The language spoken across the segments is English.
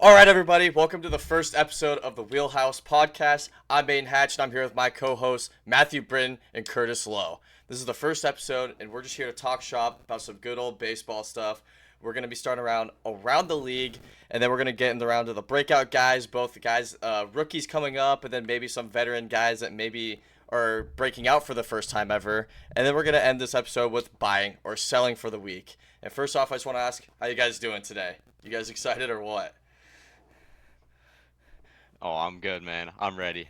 All right, everybody, welcome to the first episode of the Wheelhouse Podcast. I'm Aidan Hatch, and I'm here with my co-hosts Matthew Britton and Kurtis Lowe. This is the first episode, and we're just here to talk shop about some good old baseball stuff. We're going to be starting around the league, and then we're going to get in the round of the breakout guys, both the guys, rookies coming up, and then maybe some veteran guys that maybe are breaking out for the first time ever. And then we're going to end this episode with buying or selling for the week. And first off, I just want to ask, how you guys doing today? You guys excited or what? Oh, I'm good, man. I'm ready.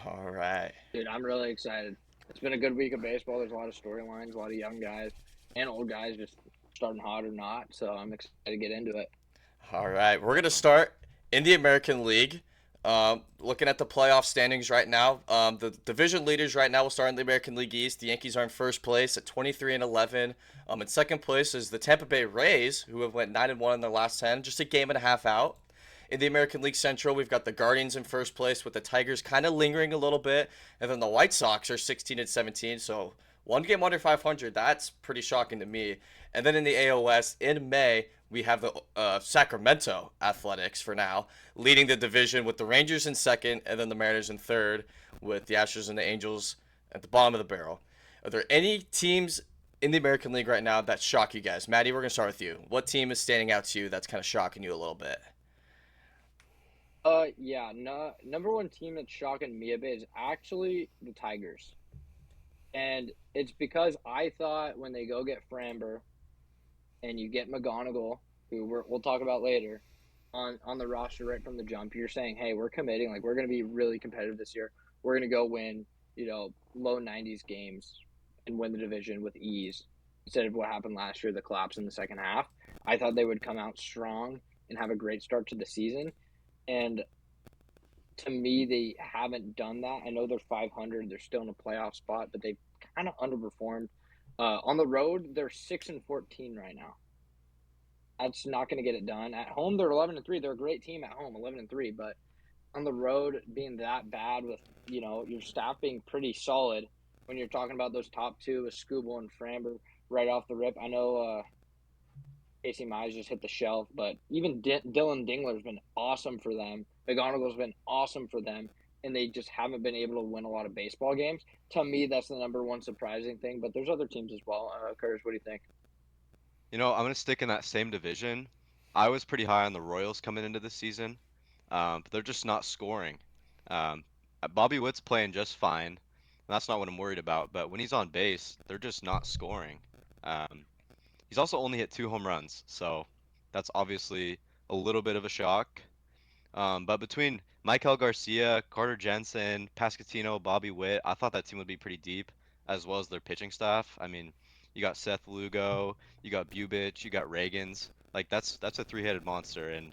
All right. Dude, I'm really excited. It's been a good week of baseball. There's a lot of storylines, a lot of young guys and old guys just starting hot or not. So I'm excited to get into it. All right. We're going to start in the American League. Looking at the playoff standings right now, the division leaders right now will start in the American League East. The Yankees are in first place at 23 and 11. In second place is the Tampa Bay Rays, who have went 9 and 1 in their last 10, just a game and a half out. In the American League Central, we've got the Guardians in first place with the Tigers kind of lingering a little bit, and then the White Sox are 16 and 17. So one game under 500. That's pretty shocking to me. And then in the AOS in May, we have the Sacramento Athletics for now leading the division with the Rangers in second, and then the Mariners in third, with the Astros and the Angels at the bottom of the barrel. Are there any teams in the American League right now that shock you guys? Maddie, we're gonna start with you. What team is standing out to you that's kind of shocking you a little bit? Yeah, no, number one team that's shocking me a bit is actually the Tigers. And it's because I thought when they go get Framber and you get McGonigal, who we'll talk about later, on the roster right from the jump, you're saying, hey, we're committing, like we're going to be really competitive this year. We're going to go win, low 90s games and win the division with ease instead of what happened last year, the collapse in the second half. I thought they would come out strong and have a great start to the season. And to me, they haven't done that. I know they're 500; they're still in a playoff spot, but they've kind of underperformed. On the road, they're 6-14 right now. That's not going to get it done. At home, they're 11-3. They're a great team at home, 11-3. But on the road, being that bad with your staff being pretty solid, when you're talking about those top two with Scooble and Framber right off the rip. I know Casey Mize just hit the shelf, but even Dylan Dingler's been awesome for them. McGonigal's been awesome for them, and they just haven't been able to win a lot of baseball games. To me, that's the number one surprising thing, but there's other teams as well. Curtis, what do you think? I'm gonna stick in that same division. I was pretty high on the Royals coming into this season, but they're just not scoring. Um, Bobby Witt's playing just fine, and that's not what I'm worried about. But when he's on base, they're just not scoring. Um, he's also only hit 2 home runs, so that's obviously a little bit of a shock. But between Michael Garcia, Carter Jensen, Pascatino, Bobby Witt, I thought that team would be pretty deep, as well as their pitching staff. I mean, you got Seth Lugo, you got Bubich, you got Reagans. Like that's a three-headed monster, and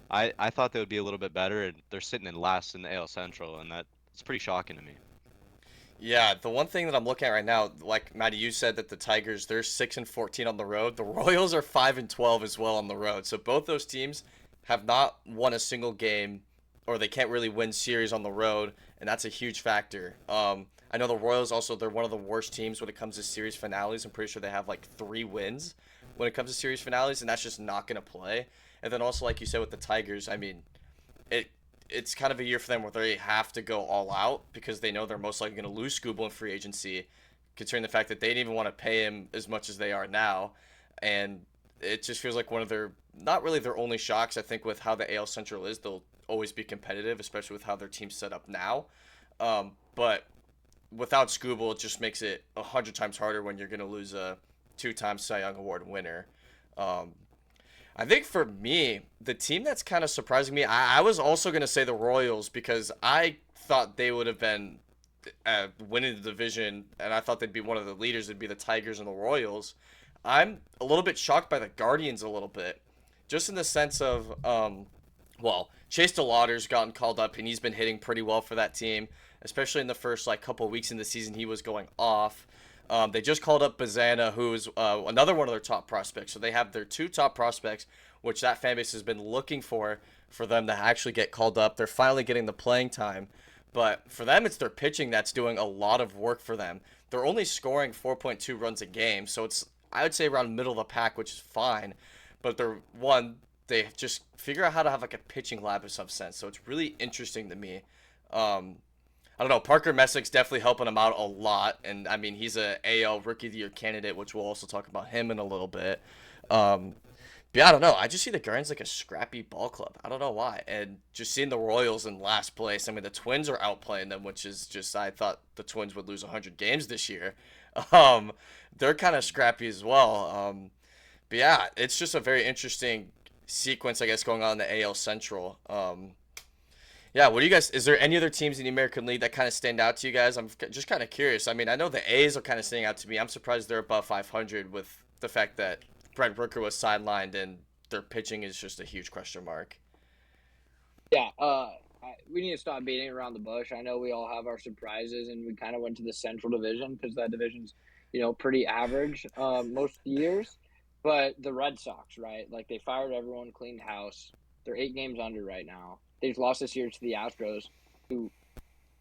I thought they would be a little bit better, and they're sitting in last in the AL Central, and that's pretty shocking to me. Yeah, the one thing that I'm looking at right now, like Maddie, you said that the Tigers they're 6-14 on the road. The Royals are 5-12 as well on the road. So both those teams have not won a single game, or they can't really win series on the road, and that's a huge factor. I know the Royals also they're one of the worst teams when it comes to series finales. I'm pretty sure they have like 3 wins when it comes to series finales, and that's just not gonna play. And then also, like you said with the Tigers, I mean, it it's kind of a year for them where they have to go all out because they know they're most likely going to lose Scooble in free agency, considering the fact that they didn't even want to pay him as much as they are now, and it just feels like one of their not really their only shocks. I think with how the AL Central is, they'll always be competitive, especially with how their team's set up now. But without Scooble, it just makes it 100 times harder when you're going to lose a two-time Cy Young Award winner. Um, I think for me, the team that's kind of surprising me, I was also going to say the Royals because I thought they would have been winning the division, and I thought they'd be one of the leaders. It'd be the Tigers and the Royals. I'm a little bit shocked by the Guardians a little bit, just in the sense of, well, Chase DeLauder's gotten called up, and he's been hitting pretty well for that team, especially in the first like couple of weeks in the season. He was going off. They just called up Bazana, who's another one of their top prospects. So they have their two top prospects, which that fan base has been looking for them to actually get called up. They're finally getting the playing time. But for them, it's their pitching that's doing a lot of work for them. They're only scoring 4.2 runs a game, so it's I would say around middle of the pack, which is fine. But they're one, they just figure out how to have like a pitching lab in some sense. So it's really interesting to me. I don't know. Parker Messick's definitely helping him out a lot, and I mean he's a AL Rookie of the Year candidate, which we'll also talk about him in a little bit. Um, but yeah, I don't know. I just see the Guardians like a scrappy ball club. I don't know why. And just seeing the Royals in last place. I mean, the Twins are outplaying them, which is just I thought the Twins would lose 100 games this year. Um, they're kind of scrappy as well. But yeah, it's just a very interesting sequence, I guess, going on in the AL Central. Yeah, what do you guys? Is there any other teams in the American League that kind of stand out to you guys? I'm just kind of curious. I mean, I know the A's are kind of standing out to me. I'm surprised they're above 500 with the fact that Brent Rooker was sidelined and their pitching is just a huge question mark. Yeah, we need to stop beating around the bush. I know we all have our surprises, and we kind of went to the Central Division because that division's, pretty average most years. But the Red Sox, right? Like they fired everyone, cleaned house. They're 8 games under right now. They just lost this year to the Astros, who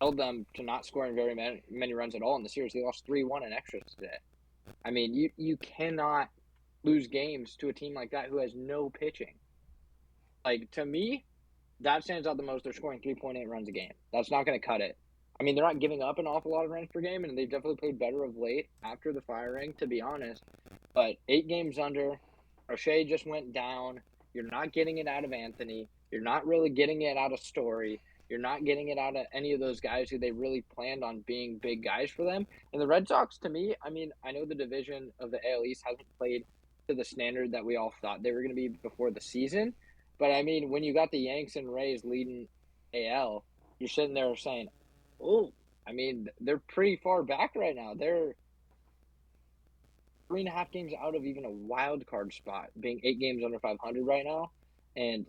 held them to not scoring very many runs at all in the series. They lost 3-1 in extras today. I mean, you cannot lose games to a team like that who has no pitching. Like to me, that stands out the most. They're scoring 3.8 runs a game. That's not going to cut it. I mean, they're not giving up an awful lot of runs per game, and they've definitely played better of late after the firing, to be honest. But 8 games under, O'Shea just went down. You're not getting it out of Anthony. You're not really getting it out of Story. You're not getting it out of any of those guys who they really planned on being big guys for them. And the Red Sox, to me, I mean, I know the division of the AL East hasn't played to the standard that we all thought they were going to be before the season. But I mean, when you got the Yanks and Rays leading AL, you're sitting there saying, "Oh, I mean, they're pretty far back right now. They're 3.5 games out of even a wild card spot, being 8 games under 500 right now, and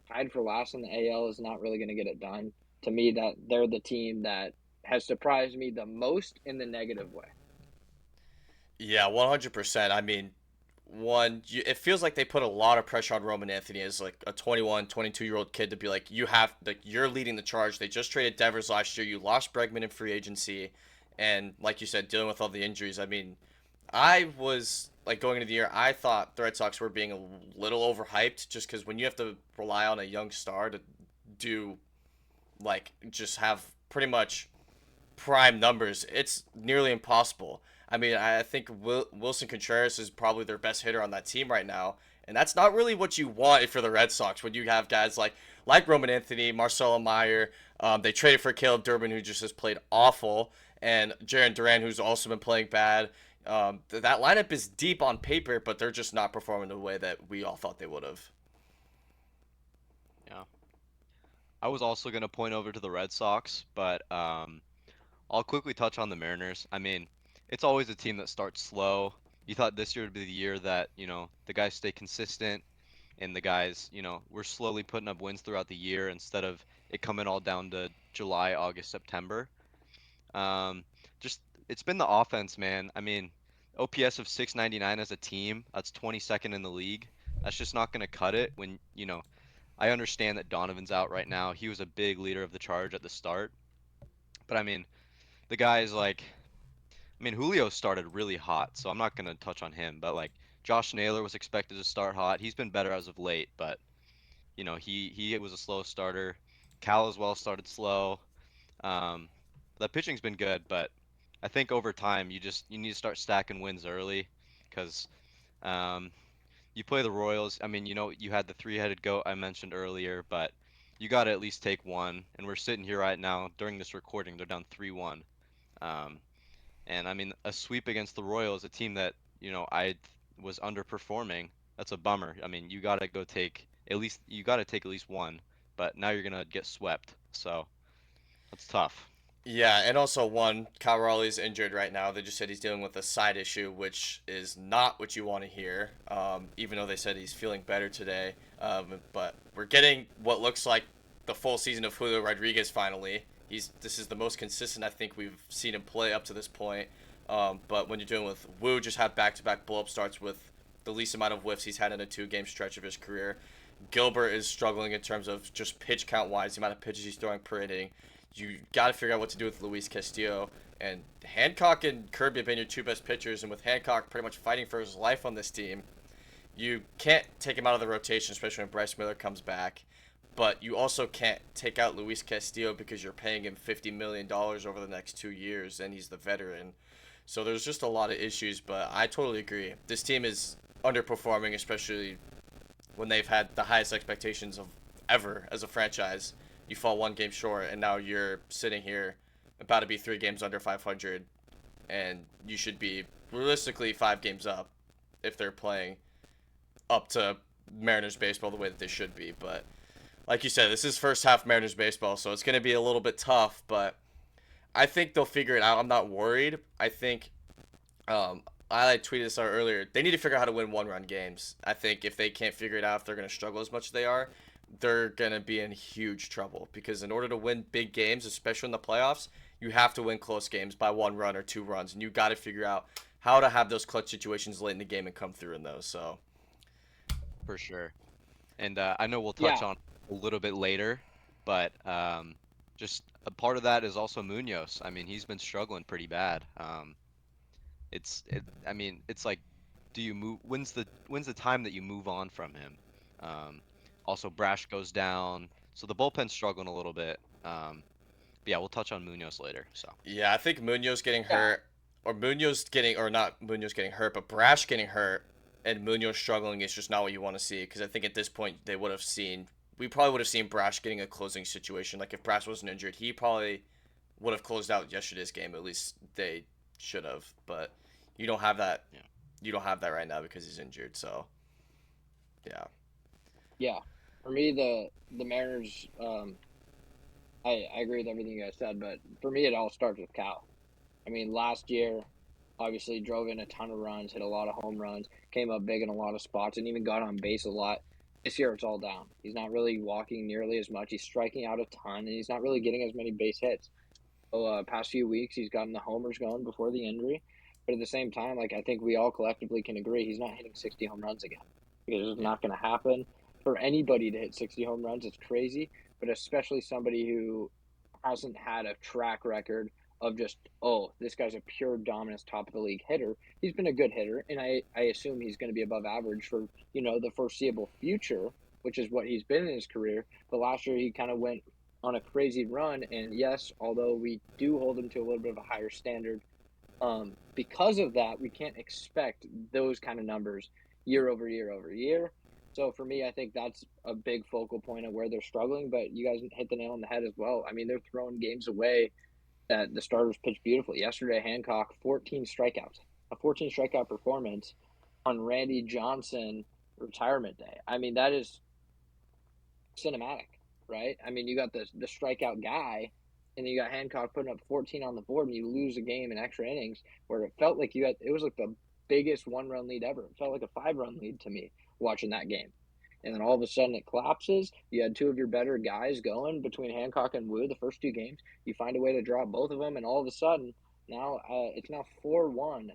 tied for last in the AL is not really going to get it done." To me, that they're the team that has surprised me the most in the negative way. Yeah, 100%. I mean, it feels like they put a lot of pressure on Roman Anthony as like a 21, 22-year-old kid to be like, you're leading the charge. They just traded Devers last year. You lost Bregman in free agency, and like you said, dealing with all the injuries. I mean, I was like going into the year, I thought the Red Sox were being a little overhyped just because when you have to rely on a young star to do like just have pretty much prime numbers, it's nearly impossible. I mean, I think Wilson Contreras is probably their best hitter on that team right now, and that's not really what you want for the Red Sox when you have guys like Roman Anthony, Marcelo Meyer. They traded for Caleb Durbin, who just has played awful, and Jaron Duran, who's also been playing bad. That lineup is deep on paper, but they're just not performing the way that we all thought they would have. Yeah. I was also going to point over to the Red Sox, but I'll quickly touch on the Mariners. I mean, it's always a team that starts slow. You thought this year would be the year that, the guys stay consistent and the guys, we're slowly putting up wins throughout the year instead of it coming all down to July, August, September. Um, just it's been the offense, man. I mean, OPS of 699 as a team, that's 22nd in the league. That's just not going to cut it when, I understand that Donovan's out right now. He was a big leader of the charge at the start. But I mean, the guys like Julio started really hot, so I'm not going to touch on him, but like Josh Naylor was expected to start hot. He's been better as of late, but he was a slow starter. Cal as well started slow. Um, the pitching's been good, but I think over time you need to start stacking wins early because um, you play the Royals. I mean, you had the three-headed goat I mentioned earlier, but you got to at least take one. And we're sitting here right now during this recording, they're down 3-1. Um, and I mean, a sweep against the Royals, a team that, I was underperforming. That's a bummer. I mean, you got to take at least one, but now you're gonna get swept. So that's tough. Yeah, and also Kyle Raleigh's injured right now. They just said he's dealing with a side issue, which is not what you want to hear. Even though they said he's feeling better today, but we're getting what looks like the full season of Julio Rodriguez finally. This is the most consistent I think we've seen him play up to this point. But when you're dealing with Wu, just have back-to-back blow-up starts with the least amount of whiffs he's had in a two-game stretch of his career. Gilbert is struggling in terms of just pitch count wise, the amount of pitches he's throwing per inning. You got to figure out what to do with Luis Castillo. And Hancock and Kirby have been your two best pitchers, and with Hancock pretty much fighting for his life on this team, you can't take him out of the rotation, especially when Bryce Miller comes back. But you also can't take out Luis Castillo because you're paying him $50 million over the next 2 years, and he's the veteran. So there's just a lot of issues, but I totally agree. This team is underperforming, especially when they've had the highest expectations of ever as a franchise. You fall one game short, and now you're sitting here about to be 3 games under 500, and you should be realistically 5 games up if they're playing up to Mariners baseball the way that they should be. But like you said, this is first half Mariners baseball, so it's going to be a little bit tough, but I think they'll figure it out. I'm not worried. I think I tweeted this out earlier. They need to figure out how to win one-run games. I think if they can't figure it out, if they're going to struggle as much as they are, they're going to be in huge trouble. Because in order to win big games, especially in the playoffs, you have to win close games by 1 run or 2 runs. And you got to figure out how to have those clutch situations late in the game and come through in those. So For sure. And I know we'll Yeah, touch on a little bit later, but just a part of that is also Munoz. I mean, he's been struggling pretty bad. I mean, it's like, do you move? When's the time that you move on from him? Um, Also, Brash goes down, so the bullpen's struggling a little bit. But yeah, we'll touch on Munoz later. So yeah, I think Munoz getting yeah, hurt, or not Munoz getting hurt, but Brash getting hurt and Munoz struggling is just not what you want to see. Because I think at this point we probably would have seen Brash getting a closing situation. Like if Brash wasn't injured, he probably would have closed out yesterday's game. At least they should have. But you don't have that. yeah, You don't have that right now because he's injured. So yeah, yeah. For me, the Mariners, I agree with everything you guys said, but for me, it all starts with Cal. I mean, last year, obviously drove in a ton of runs, hit a lot of home runs, came up big in a lot of spots, and even got on base a lot. This year, it's all down. He's not really walking nearly as much. He's striking out a ton, and he's not really getting as many base hits. So, past few weeks, he's gotten the homers going before the injury. But at the same time, like I think we all collectively can agree, he's not hitting 60 home runs again. Because it's yeah, not going to happen. For anybody to hit 60 home runs, it's crazy. But especially somebody who hasn't had a track record of just, oh, this guy's a pure dominance top of the league hitter. He's been a good hitter, and I assume he's going to be above average for, the foreseeable future, which is what he's been in his career. But last year he kind of went on a crazy run, and yes, although we do hold him to a little bit of a higher standard, because of that, we can't expect those kind of numbers year over year over year. So for me, I think that's a big focal point of where they're struggling. But you guys hit the nail on the head as well. I mean, they're throwing games away that the starters pitched beautifully. Yesterday, Hancock, 14 strikeouts, a 14 strikeout performance on Randy Johnson retirement day. I mean, that is cinematic, right? I mean, you got the strikeout guy, and then you got Hancock putting up 14 on the board, and you lose a game in extra innings where it felt like it was like the biggest 1 run lead ever. It felt like a 5 run lead to me watching that game. And then all of a sudden it collapses. You had two of your better guys going between Hancock and Wu the first 2 games. You find a way to drop both of them, and all of a sudden now it's now 4-1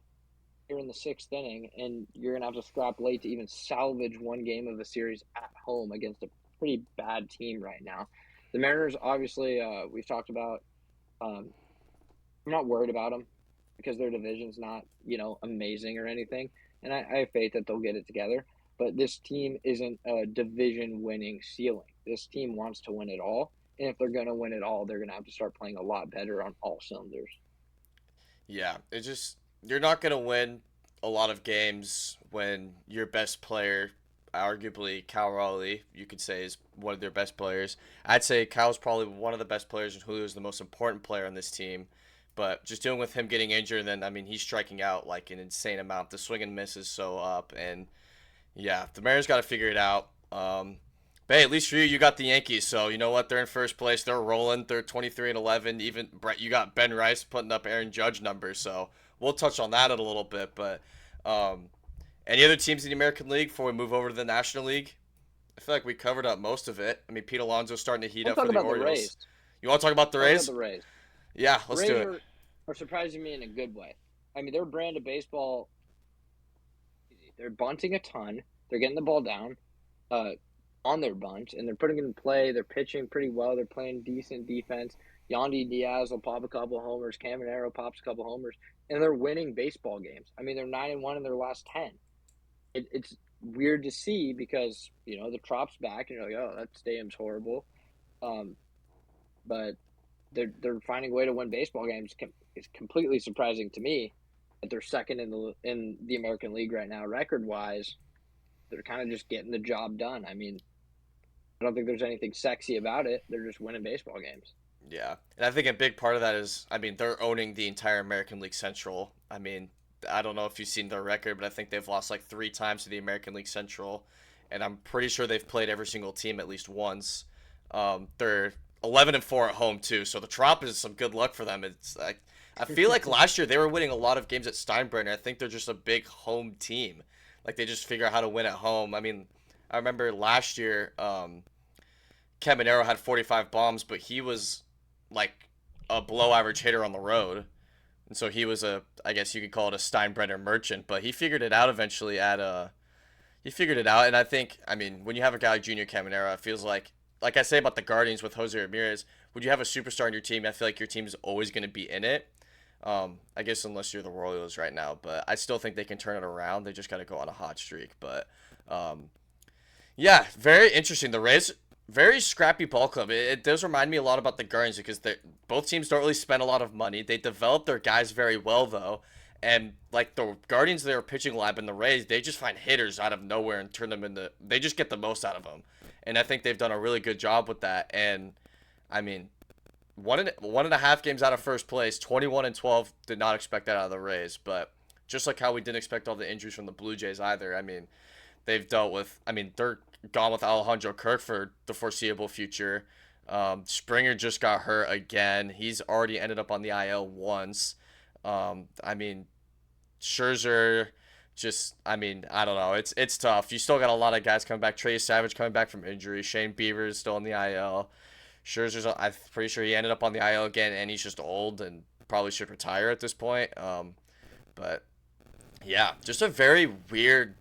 here in the 6th inning, and you're gonna have to scrap late to even salvage one game of a series at home against a pretty bad team right now. The Mariners, obviously, we've talked about. Um, I'm not worried about them because their division's not, amazing or anything, and I have faith that they'll get it together. But this team isn't a division-winning ceiling. This team wants to win it all, and if they're gonna win it all, they're gonna have to start playing a lot better on all cylinders. yeah. It's just you're not gonna win a lot of games when your best player, arguably Cal Raleigh, you could say is one of their best players. I'd say Cal's probably one of the best players, and Julio's the most important player on this team. But just dealing with him getting injured, and then I mean he's striking out like an insane amount. The swing and miss is so up, and yeah, the Mariners got to figure it out. But hey, at least for you, you got the Yankees. So you know what? They're in first place. They're rolling. They're 23-11. Even Brett, you got Ben Rice putting up Aaron Judge numbers. So we'll touch on that in a little bit. But um, any other teams in the American League before we move over to the National League? I feel like we covered up most of it. I mean, Pete Alonso's starting to heat I'll up for talk the about the Orioles. Rays. You want to talk about the Talk about Rays? the Rays. Yeah, let's do Rays it. are surprising me in a good way. I mean, their brand of baseball, they're bunting a ton. They're getting the ball down uh, on their bunt, and they're putting it in play. They're pitching pretty well. They're playing decent defense. Yandy Diaz will pop a couple homers. Caminero pops a couple homers, and they're winning baseball games. I mean, they're 9-1 in their last 10. It's weird to see because, you know, the Trop's back and you're like, oh, that stadium's horrible. Um, but they're finding a way to win baseball games. It's completely surprising to me that they're second in the American League right now, record wise. They're kind of just getting the job done. I mean, I don't think there's anything sexy about it. They're just winning baseball games. Yeah, and I think a big part of that is, I mean, they're owning the entire American League Central. I mean, I don't know if you've seen their record, but I think they've lost like 3 times to the American League Central, and I'm pretty sure they've played every single team at least once. They're 11-4 at home too, so the Trop is some good luck for them. It's like I feel like last year they were winning a lot of games at Steinbrenner. I think they're just a big home team. Like they just figure out how to win at home. I mean, I remember last year, Caminero had 45 bombs, but he was like a below average hitter on the road. And so he was I guess you could call it a Steinbrenner merchant, but he figured it out eventually he figured it out. And I think, I mean, when you have a guy like Junior Caminero, it feels like I say about the Guardians with Jose Ramirez, would you have a superstar in your team? I feel like your team is always going to be in it. I guess unless you're the Royals right now, but I still think they can turn it around. They just got to go on a hot streak. But yeah, very interesting. The Rays, very scrappy ball club. It does remind me a lot about the Guardians because both teams don't really spend a lot of money. They develop their guys very well though, and like the Guardians, their pitching lab, and the Rays, they just find hitters out of nowhere and turn them into. They just get the most out of them, and I think they've done a really good job with that. And I mean, one and a half games out of first place, 21-12. Did not expect that out of the Rays, but just like how we didn't expect all the injuries from the Blue Jays either. I mean, they've dealt with. I mean, they're gone with Alejandro Kirk for the foreseeable future. Springer just got hurt again. He's already ended up on the IL once. I mean, Scherzer, just I mean, I don't know. It's tough. You still got a lot of guys coming back. Trey Savage coming back from injury. Shane Bieber is still on the IL. Scherzer's, I'm pretty sure he ended up on the IL again, and he's just old and probably should retire at this point. But yeah, just a very weird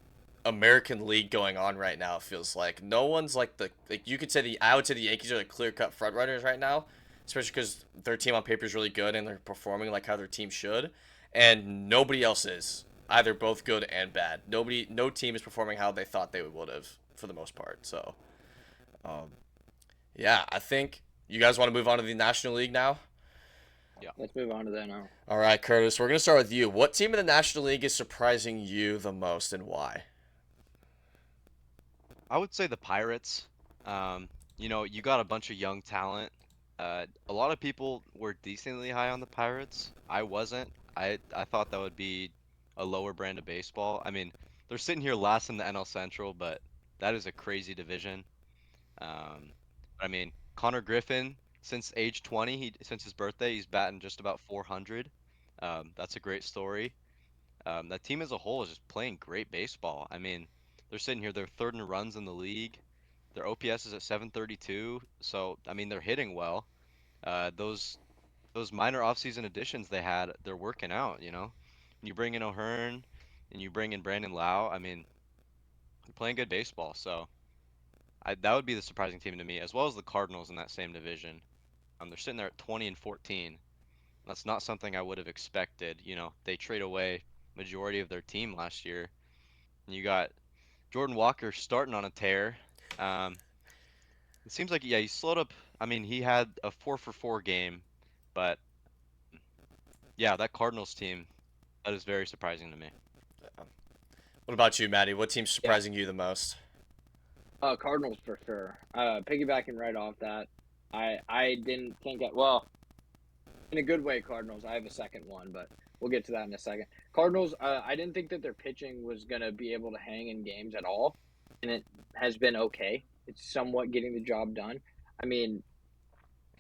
American League going on right now. It feels like no one's like you could say I would say the Yankees are the clear cut front runners right now, especially because their team on paper is really good and they're performing like how their team should, and nobody else is either both good and bad. No team is performing how they thought they would have for the most part. So, um, yeah, I think you guys want to move on to the National League now. Yeah. Let's move on to that now. All right, Curtis, we're gonna start with you. What team in the National League is surprising you the most, and why? I would say the Pirates. You know, you got a bunch of young talent. A lot of people were decently high on the Pirates. I wasn't. I thought that would be a lower brand of baseball. I mean, they're sitting here last in the NL Central, but that is a crazy division. Um, I mean, Connor Griffin, since age 20, since his birthday, he's batting just about 400. That's a great story. That team as a whole is just playing great baseball. I mean, they're sitting here, they're third in runs in the league. Their OPS is at 732, so I mean they're hitting well. Those minor offseason additions they had, they're working out. You know, when you bring in O'Hearn and you bring in Brandon Lau, I mean, they're playing good baseball. So that would be the surprising team to me, as well as the Cardinals in that same division. They're sitting there at 20-14. That's not something I would have expected. You know, they trade away majority of their team last year. And you got Jordan Walker starting on a tear. Um, it seems like yeah, he slowed up. I mean, he had a 4-for-4 game, but yeah, that Cardinals team that is very surprising to me. What about you, Maddie? What team's Yeah, surprising you the most? Cardinals for sure. Piggybacking right off that, I didn't think it well in a good way. Cardinals. I have a second one, but we'll get to that in a second. Cardinals. I didn't think that their pitching was gonna be able to hang in games at all, and it has been okay. It's somewhat getting the job done. I mean,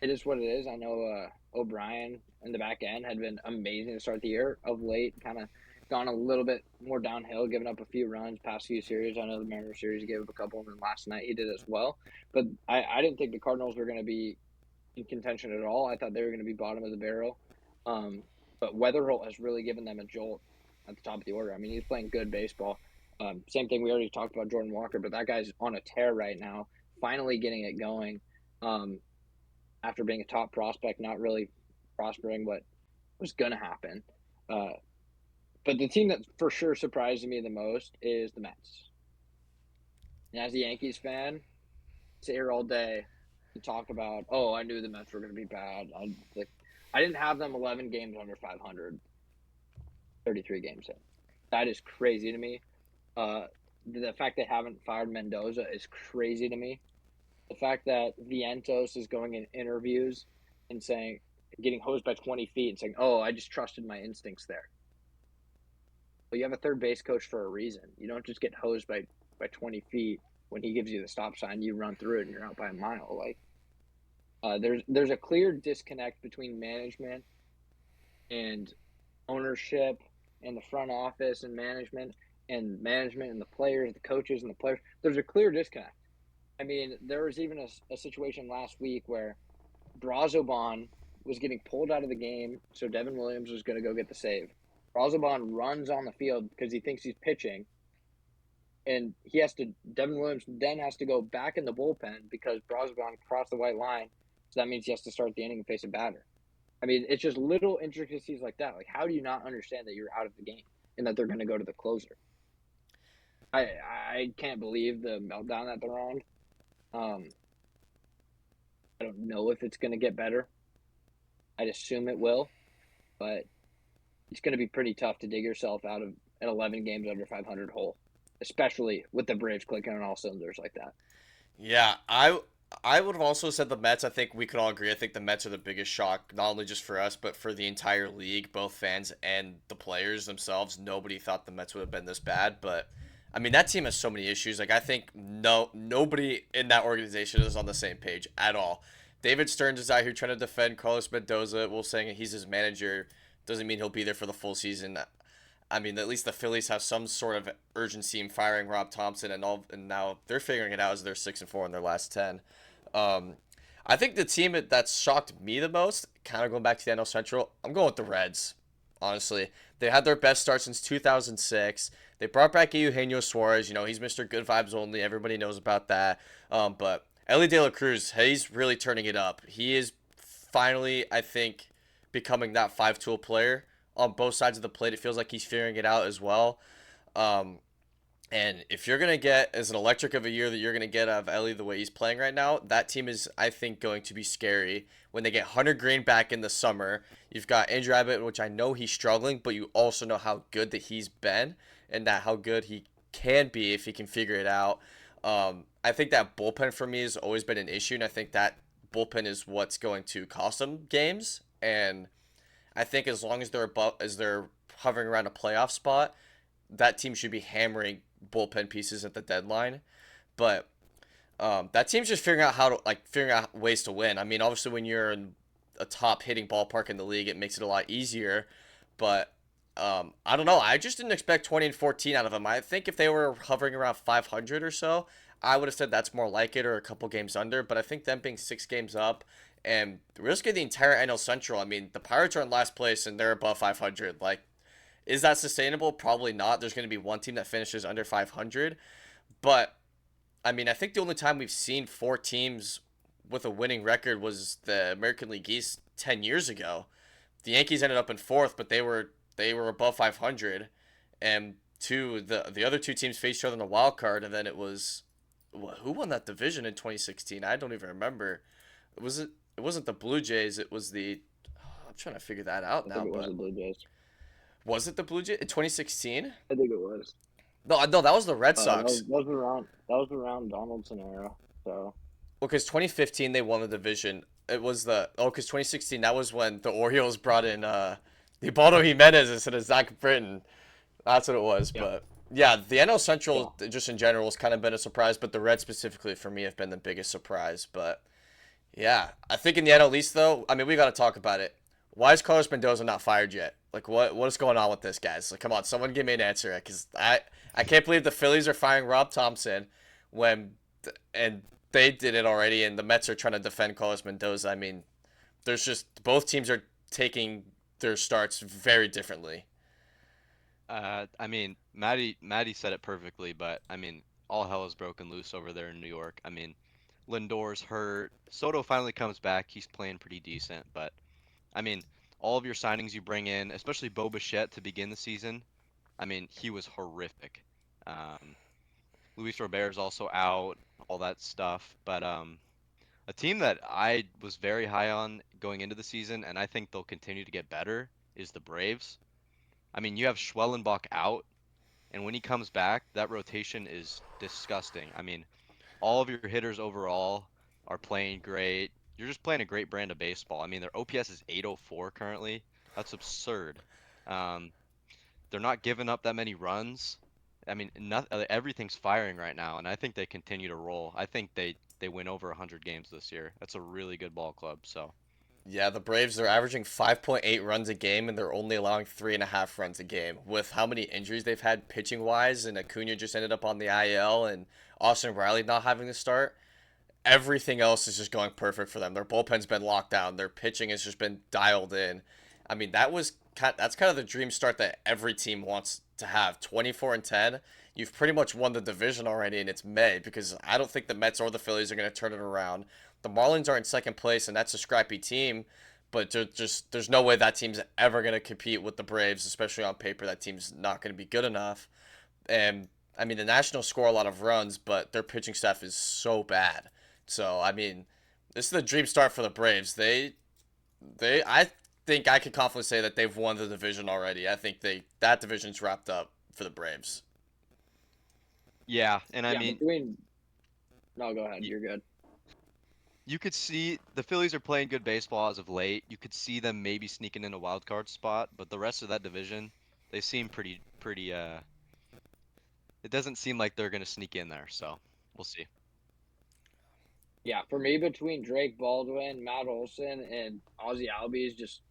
it is what it is. I know O'Brien in the back end had been amazing to start the year. Of late, kind of gone a little bit more downhill, giving up a few runs past few series. I know the Mariners series he gave up a couple, and then last night he did as well. But I didn't think the Cardinals were going to be in contention at all. I thought they were going to be bottom of the barrel. Um, but Weatherholt has really given them a jolt at the top of the order. I mean, he's playing good baseball. Same thing we already talked about Jordan Walker, but that guy's on a tear right now, finally getting it going. Um, After being a top prospect, not really prospering what was going to happen. Uh, but the team that for sure surprised me the most is the Mets. And as a Yankees fan, sit here all day and talk about, oh, I knew the Mets were going to be bad. I didn't have them 11 games under 500, 33 games in. That is crazy to me. The fact they haven't fired Mendoza is crazy to me. The fact that Vientos is going in interviews and saying, getting hosed by 20 feet and saying, oh, I just trusted my instincts there. Well, you have a third base coach for a reason. You don't just get hosed by 20 feet when he gives you the stop sign, you run through it and you're out by a mile. Like, there's a clear disconnect between management and ownership and the front office and management and the players, the coaches and the players. There's a clear disconnect. I mean, there was even a situation last week where Brazoban was getting pulled out of the game, so Devin Williams was going to go get the save. Brazoban runs on the field because he thinks he's pitching, and Devin Williams then has to go back in the bullpen because Brazoban crossed the white line, so that means he has to start the inning and face a batter. I mean, it's just little intricacies like that. Like, how do you not understand that you're out of the game and that they're going to go to the closer? I can't believe the meltdown that they're on. I don't know if it's going to get better. I'd assume it will, but it's going to be pretty tough to dig yourself out of an 11 games under 500 hole, especially with the bridge clicking on all cylinders like that. Yeah, I would have also said the Mets. I think we could all agree. I think the Mets are the biggest shock, not only just for us, but for the entire league, both fans and the players themselves. Nobody thought the Mets would have been this bad, but I mean that team has so many issues. Like I think nobody in that organization is on the same page at all. David Stearns is out here trying to defend Carlos Mendoza. Well, saying he's his manager doesn't mean he'll be there for the full season. I mean, at least the Phillies have some sort of urgency in firing Rob Thompson, and now they're figuring it out as they're 6-4 in their last 10. Um, I think the team that shocked me the most, kind of going back to the NL Central, I'm going with the Reds. Honestly, they had their best start since 2006. They brought back Eugenio Suarez. You know, he's Mr. Good Vibes only. Everybody knows about that. But Ellie De La Cruz, he's really turning it up. He is finally, I think, becoming that five-tool player on both sides of the plate. It feels like he's figuring it out as well. Um, and if you're going to get as an electric of a year that you're going to get out of Ellie the way he's playing right now, that team is, I think, going to be scary. When they get Hunter Green back in the summer, you've got Andrew Abbott, which I know he's struggling, but you also know how good that he's been and that how good he can be if he can figure it out. I think that bullpen for me has always been an issue, and I think that bullpen is what's going to cost them games. And I think as long as they're hovering around a playoff spot, that team should be hammering bullpen pieces at the deadline. But that team's just figuring out ways to win. I mean, obviously when you're in a top hitting ballpark in the league, it makes it a lot easier. But I don't know. I just didn't expect 20-14 out of them. I think if they were hovering around 500 or so, I would have said that's more like it or a couple games under. But I think them being 6 games up and risking the entire NL Central. I mean, the Pirates are in last place and they're above 500. Like, is that sustainable? Probably not. There's going to be one team that finishes under 500. But, I mean, I think the only time we've seen four teams with a winning record was the American League East 10 years ago. The Yankees ended up in fourth, but they were above 500. And the other two teams faced each other in the wild card, and then it was who won that division in 2016? I don't even remember. It wasn't the Blue Jays. It was the. I'm trying to figure that out I now. think it was But the Blue Jays. was it the Blue Jays in 2016? I think it was. No, that was the Red That Sox. was around Donaldson era. So Well, because 2015 they won the division. It was because 2016 that was when the Orioles brought in Ubaldo Jimenez instead of Zach Britton. That's what it was. yeah, But yeah, the NL Central just in general has kind of been a surprise, but the Reds specifically for me have been the biggest surprise. But yeah, I think in the NL East though, I mean we got to talk about it. Why is Carlos Mendoza not fired yet? Like what is going on with this, guys? Like come on, someone give me an answer because I can't believe the Phillies are firing Rob Thompson when and they did it already, and the Mets are trying to defend Carlos Mendoza. I mean, there's just both teams are taking their starts very differently. I mean, Maddie said it perfectly, but I mean, all hell is broken loose over there in New York. I mean, Lindor's hurt. Soto finally comes back. He's playing pretty decent, but I mean, all of your signings you bring in, especially Bo Bichette to begin the season, I mean, he was horrific. Um, Luis Robert's also out, all that stuff. But a team that I was very high on going into the season, and I think they'll continue to get better, is the Braves. I mean, you have Schwellenbach out, and when he comes back, that rotation is disgusting. I mean, all of your hitters overall are playing great. You're just playing a great brand of baseball. I mean, their OPS is 804 currently. That's absurd. Um, they're not giving up that many runs. I mean, everything's firing right now, and I think they continue to roll. I think they win over 100 games this year. That's a really good ball club. So, Yeah, the Braves, they're averaging 5.8 runs a game, and they're only allowing 3.5 runs a game. With how many injuries they've had pitching wise, and Acuna just ended up on the IL, and Austin Riley not having to start, everything else is just going perfect for them. Their bullpen's been locked down. Their pitching has just been dialed in. I mean, that's kind of the dream start that every team wants to have. 24-10. You've pretty much won the division already, and it's May because I don't think the Mets or the Phillies are going to turn it around. The Marlins are in second place, and that's a scrappy team. But there's no way that team's ever going to compete with the Braves, especially on paper. That team's not going to be good enough. And I mean, the Nationals score a lot of runs, but their pitching staff is so bad. So I mean, this is the dream start for the Braves. I think I could confidently say that they've won the division already. I think that division's wrapped up for the Braves. yeah, and I Yeah, mean, between. No, go ahead. You're good. you could see the Phillies are playing good baseball as of late. You could see them maybe sneaking in a wild card spot, but the rest of that division, they seem pretty it doesn't seem like they're going to sneak in there, so we'll see. Yeah, for me, between Drake Baldwin, Matt Olson, and Ozzy Albies just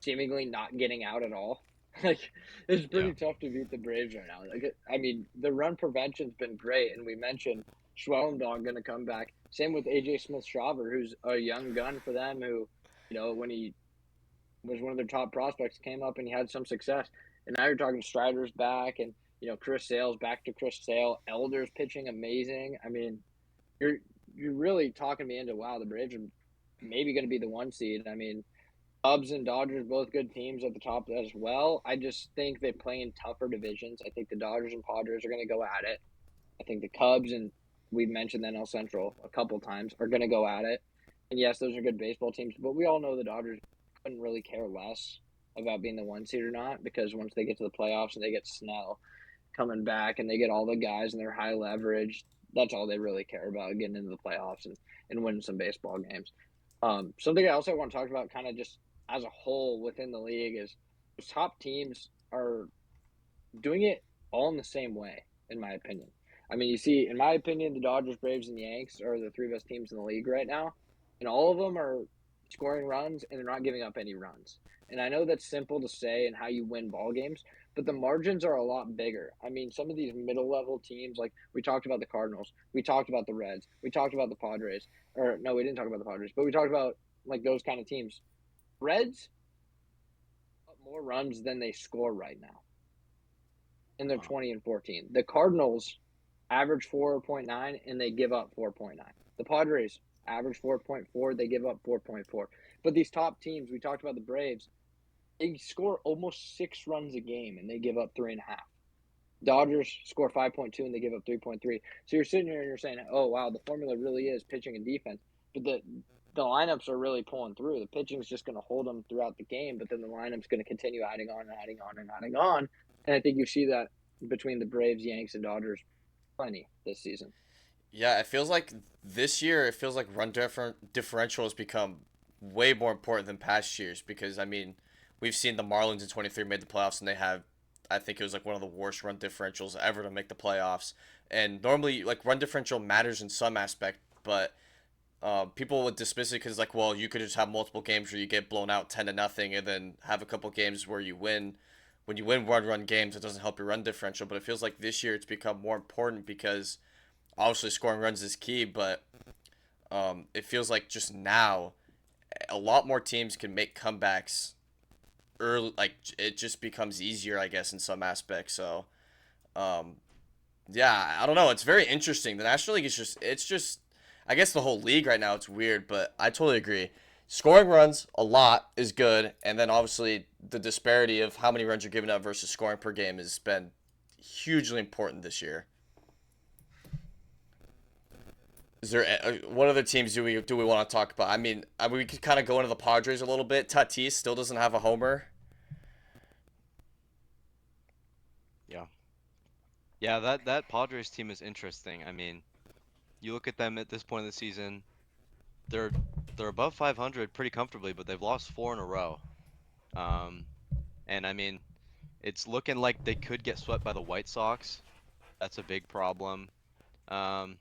seemingly not getting out at all. Like, it's Yeah. pretty tough to beat the Braves right now. Like, I mean, the run prevention's been great, and we mentioned Schwellenbach going to come back. Same with AJ Smith-Shawver, who's a young gun for them, who, when he was one of their top prospects, came up and he had some success. And now you're talking Strider's back, and Chris Sale's back to Chris Sale. Elder's pitching amazing. I mean, you're you're really talking me into wow, the Braves are maybe going to be the one seed. I mean, Cubs and Dodgers both good teams at the top as well. I just think they play in tougher divisions. I think the Dodgers and Padres are going to go at it. I think the Cubs, and we've mentioned the NL Central a couple times, are going to go at it. And yes, those are good baseball teams, but we all know the Dodgers couldn't really care less about being the one seed or not, because once they get to the playoffs and they get Snell coming back and they get all the guys and they're high leverage, that's all they really care about, getting into the playoffs and winning some baseball games. Something I also want to talk about kind of just as a whole within the league is those top teams are doing it all in the same way, in my opinion. I mean, you see, in my opinion, the Dodgers, Braves, and the Yanks are the three best teams in the league right now, and all of them are scoring runs and they're not giving up any runs. And I know that's simple to say and how you win ball games, but the margins are a lot bigger. I mean, some of these middle level teams, like we talked about the Cardinals, we talked about the Reds, we talked about the Padres, or no, we didn't talk about the Padres, but we talked about like those kind of teams. Reds more runs than they score right now, and they're Wow. 20-14. The Cardinals average 4.9 and they give up 4.9. The Padres average 4.4, they give up 4.4. But these top teams, we talked about the Braves, they score almost 6 runs a game and they give up 3.5. Dodgers score 5.2 and they give up 3.3. So you're sitting here and you're saying, "Oh wow, the formula really is pitching and defense." But the lineups are really pulling through. The pitching is just going to hold them throughout the game, but then the lineup's going to continue adding on and adding on and adding on. And I think you see that between the Braves, Yanks, and Dodgers plenty this season. Yeah, it feels like this year, it feels like differential has become way more important than past years because, I mean, we've seen the Marlins in 23 made the playoffs and they have, I think it was like one of the worst run differentials ever to make the playoffs. And normally, like, run differential matters in some aspect, but people would dismiss it because, like, well, you could just have multiple games where you get blown out 10-0 and then have a couple games where you win. When you win run games, it doesn't help your run differential, but it feels like this year it's become more important because obviously scoring runs is key, but it feels like just now a lot more teams can make comebacks early. Like it just becomes easier, I guess, in some aspects. So um, yeah, I don't know. It's very interesting. The National League is just I guess the whole league right now it's weird, but I totally agree. Scoring runs a lot is good, and then obviously the disparity of how many runs you're giving up versus scoring per game has been hugely important this year. Is there what other teams do we want to talk about? We could kind of go into the Padres a little bit. Tatis still doesn't have a homer. Yeah. Yeah, that Padres team is interesting. I mean, you look at them at this point of the season, they're they're above 500 pretty comfortably, but they've lost four in a row. Um, and I mean, it's looking like they could get swept by the White Sox. That's a big problem. Um,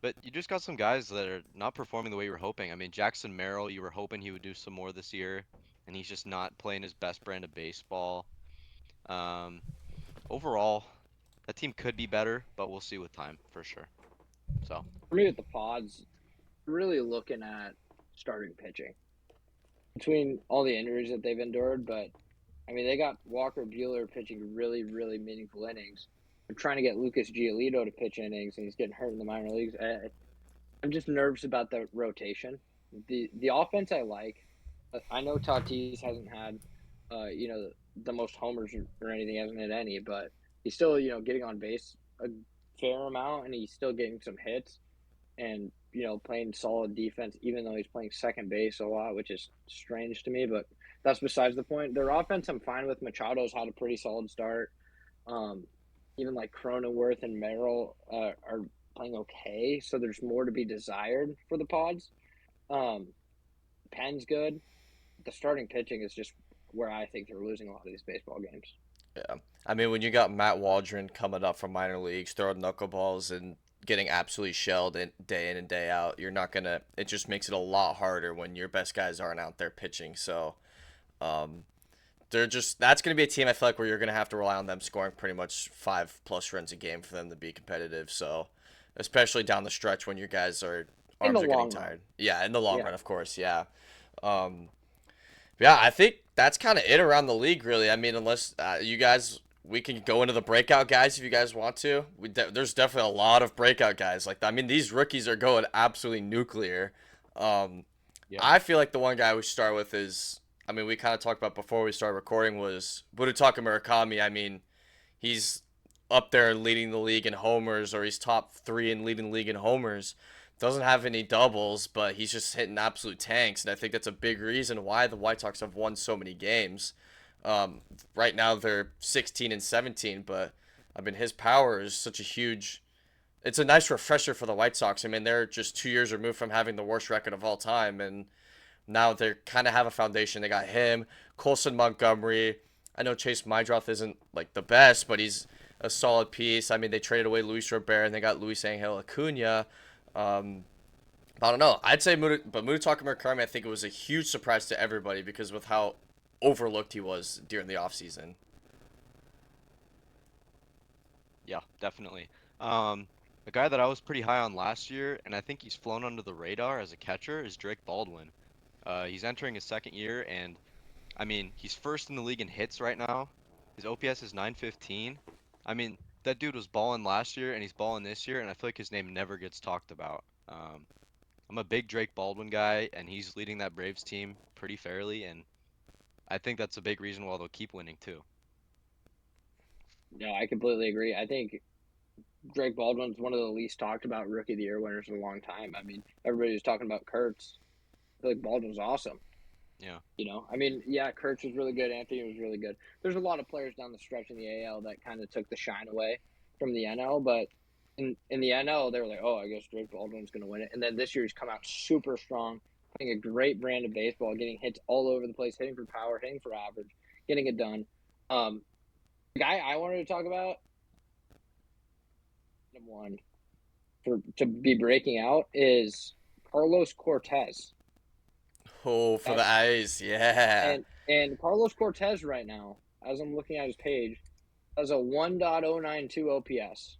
but you just got some guys that are not performing the way you were hoping. I mean, Jackson Merrill, you were hoping he would do some more this year, and he's just not playing his best brand of baseball. Um, Overall, that team could be better, but we'll see with time for sure. So, For me, with the Pods, really looking at starting pitching between all the injuries that they've endured. But I mean, they got Walker Buehler pitching really, really meaningful innings. They're trying to get Lucas Giolito to pitch innings, and he's getting hurt in the minor leagues. I'm just nervous about the rotation. The offense I like. I know Tatis hasn't had, the most homers or anything. He hasn't hit any, but he's still, getting on base a fair amount, and he's still getting some hits, and playing solid defense, even though he's playing second base a lot, which is strange to me. But that's besides the point. Their offense, I'm fine with. Machado's had a pretty solid start. Um, Even like Cronenworth and Merrill are playing okay, so there's more to be desired for the Pods. Um, Penn's good. The starting pitching is just where I think they're losing a lot of these baseball games. Yeah. When you got Matt Waldron coming up from minor leagues, throwing knuckleballs and getting absolutely shelled in and day out, you're not gonna. It just makes it a lot harder when your best guys aren't out there pitching. So, um, that's gonna be a team I feel like where you're gonna have to rely on them scoring pretty much 5+ runs a game for them to be competitive. So, especially down the stretch when your guys are In the arms are getting long run. tired. Yeah, in the long Yeah. run, of course. Yeah. Um, yeah, I think that's kind of it around the league, really. Unless you guys, we can go into the breakout guys if you guys want to. There's definitely a lot of breakout guys. These rookies are going absolutely nuclear. Um, yeah. I feel like the one guy we should start with is, we kind of talked about before we started recording was Murutaka Murakami. He's up there leading the league in homers, or he's top three in leading the league in homers. Doesn't have any doubles, but he's just hitting absolute tanks, and I think that's a big reason why the White Sox have won so many games. Right now they're 16 and 17, but his power is such a huge. It's a nice refresher for the White Sox. They're just 2 years removed from having the worst record of all time, and now they kind of have a foundation. They got him, Colson Montgomery. I know Chase Mydroth isn't like the best, but he's a solid piece. They traded away Luis Robert and they got Luis Angel Acuna. Um, I don't know. I'd say Murutaka Murakami, I think it was a huge surprise to everybody because with how overlooked he was during the offseason. Yeah, definitely. A guy that I was pretty high on last year, and I think he's flown under the radar as a catcher, is Drake Baldwin. He's entering his second year, and he's first in the league in hits right now. His OPS is 915. That dude was balling last year, and he's balling this year, and I feel like his name never gets talked about. I'm a big Drake Baldwin guy, and he's leading that Braves team pretty fairly, and I think that's a big reason why they'll keep winning too. No, I completely agree. I think Drake Baldwin's one of the least talked about Rookie of the Year winners in a long time. Everybody was talking about Kurtz. I feel like Baldwin's awesome. Yeah. Yeah, Kurtz was really good. Anthony was really good. There's a lot of players down the stretch in the AL that kind of took the shine away from the NL, but in the NL, they were like, oh, I guess Drake Baldwin's going to win it. And then this year he's come out super strong, playing a great brand of baseball, getting hits all over the place, hitting for power, hitting for average, getting it done. The guy I wanted to talk about, one to be breaking out is Carlos Cortez. Oh, for the A's, yeah. And Carlos Cortez right now, as I'm looking at his page, has a 1.092 OPS.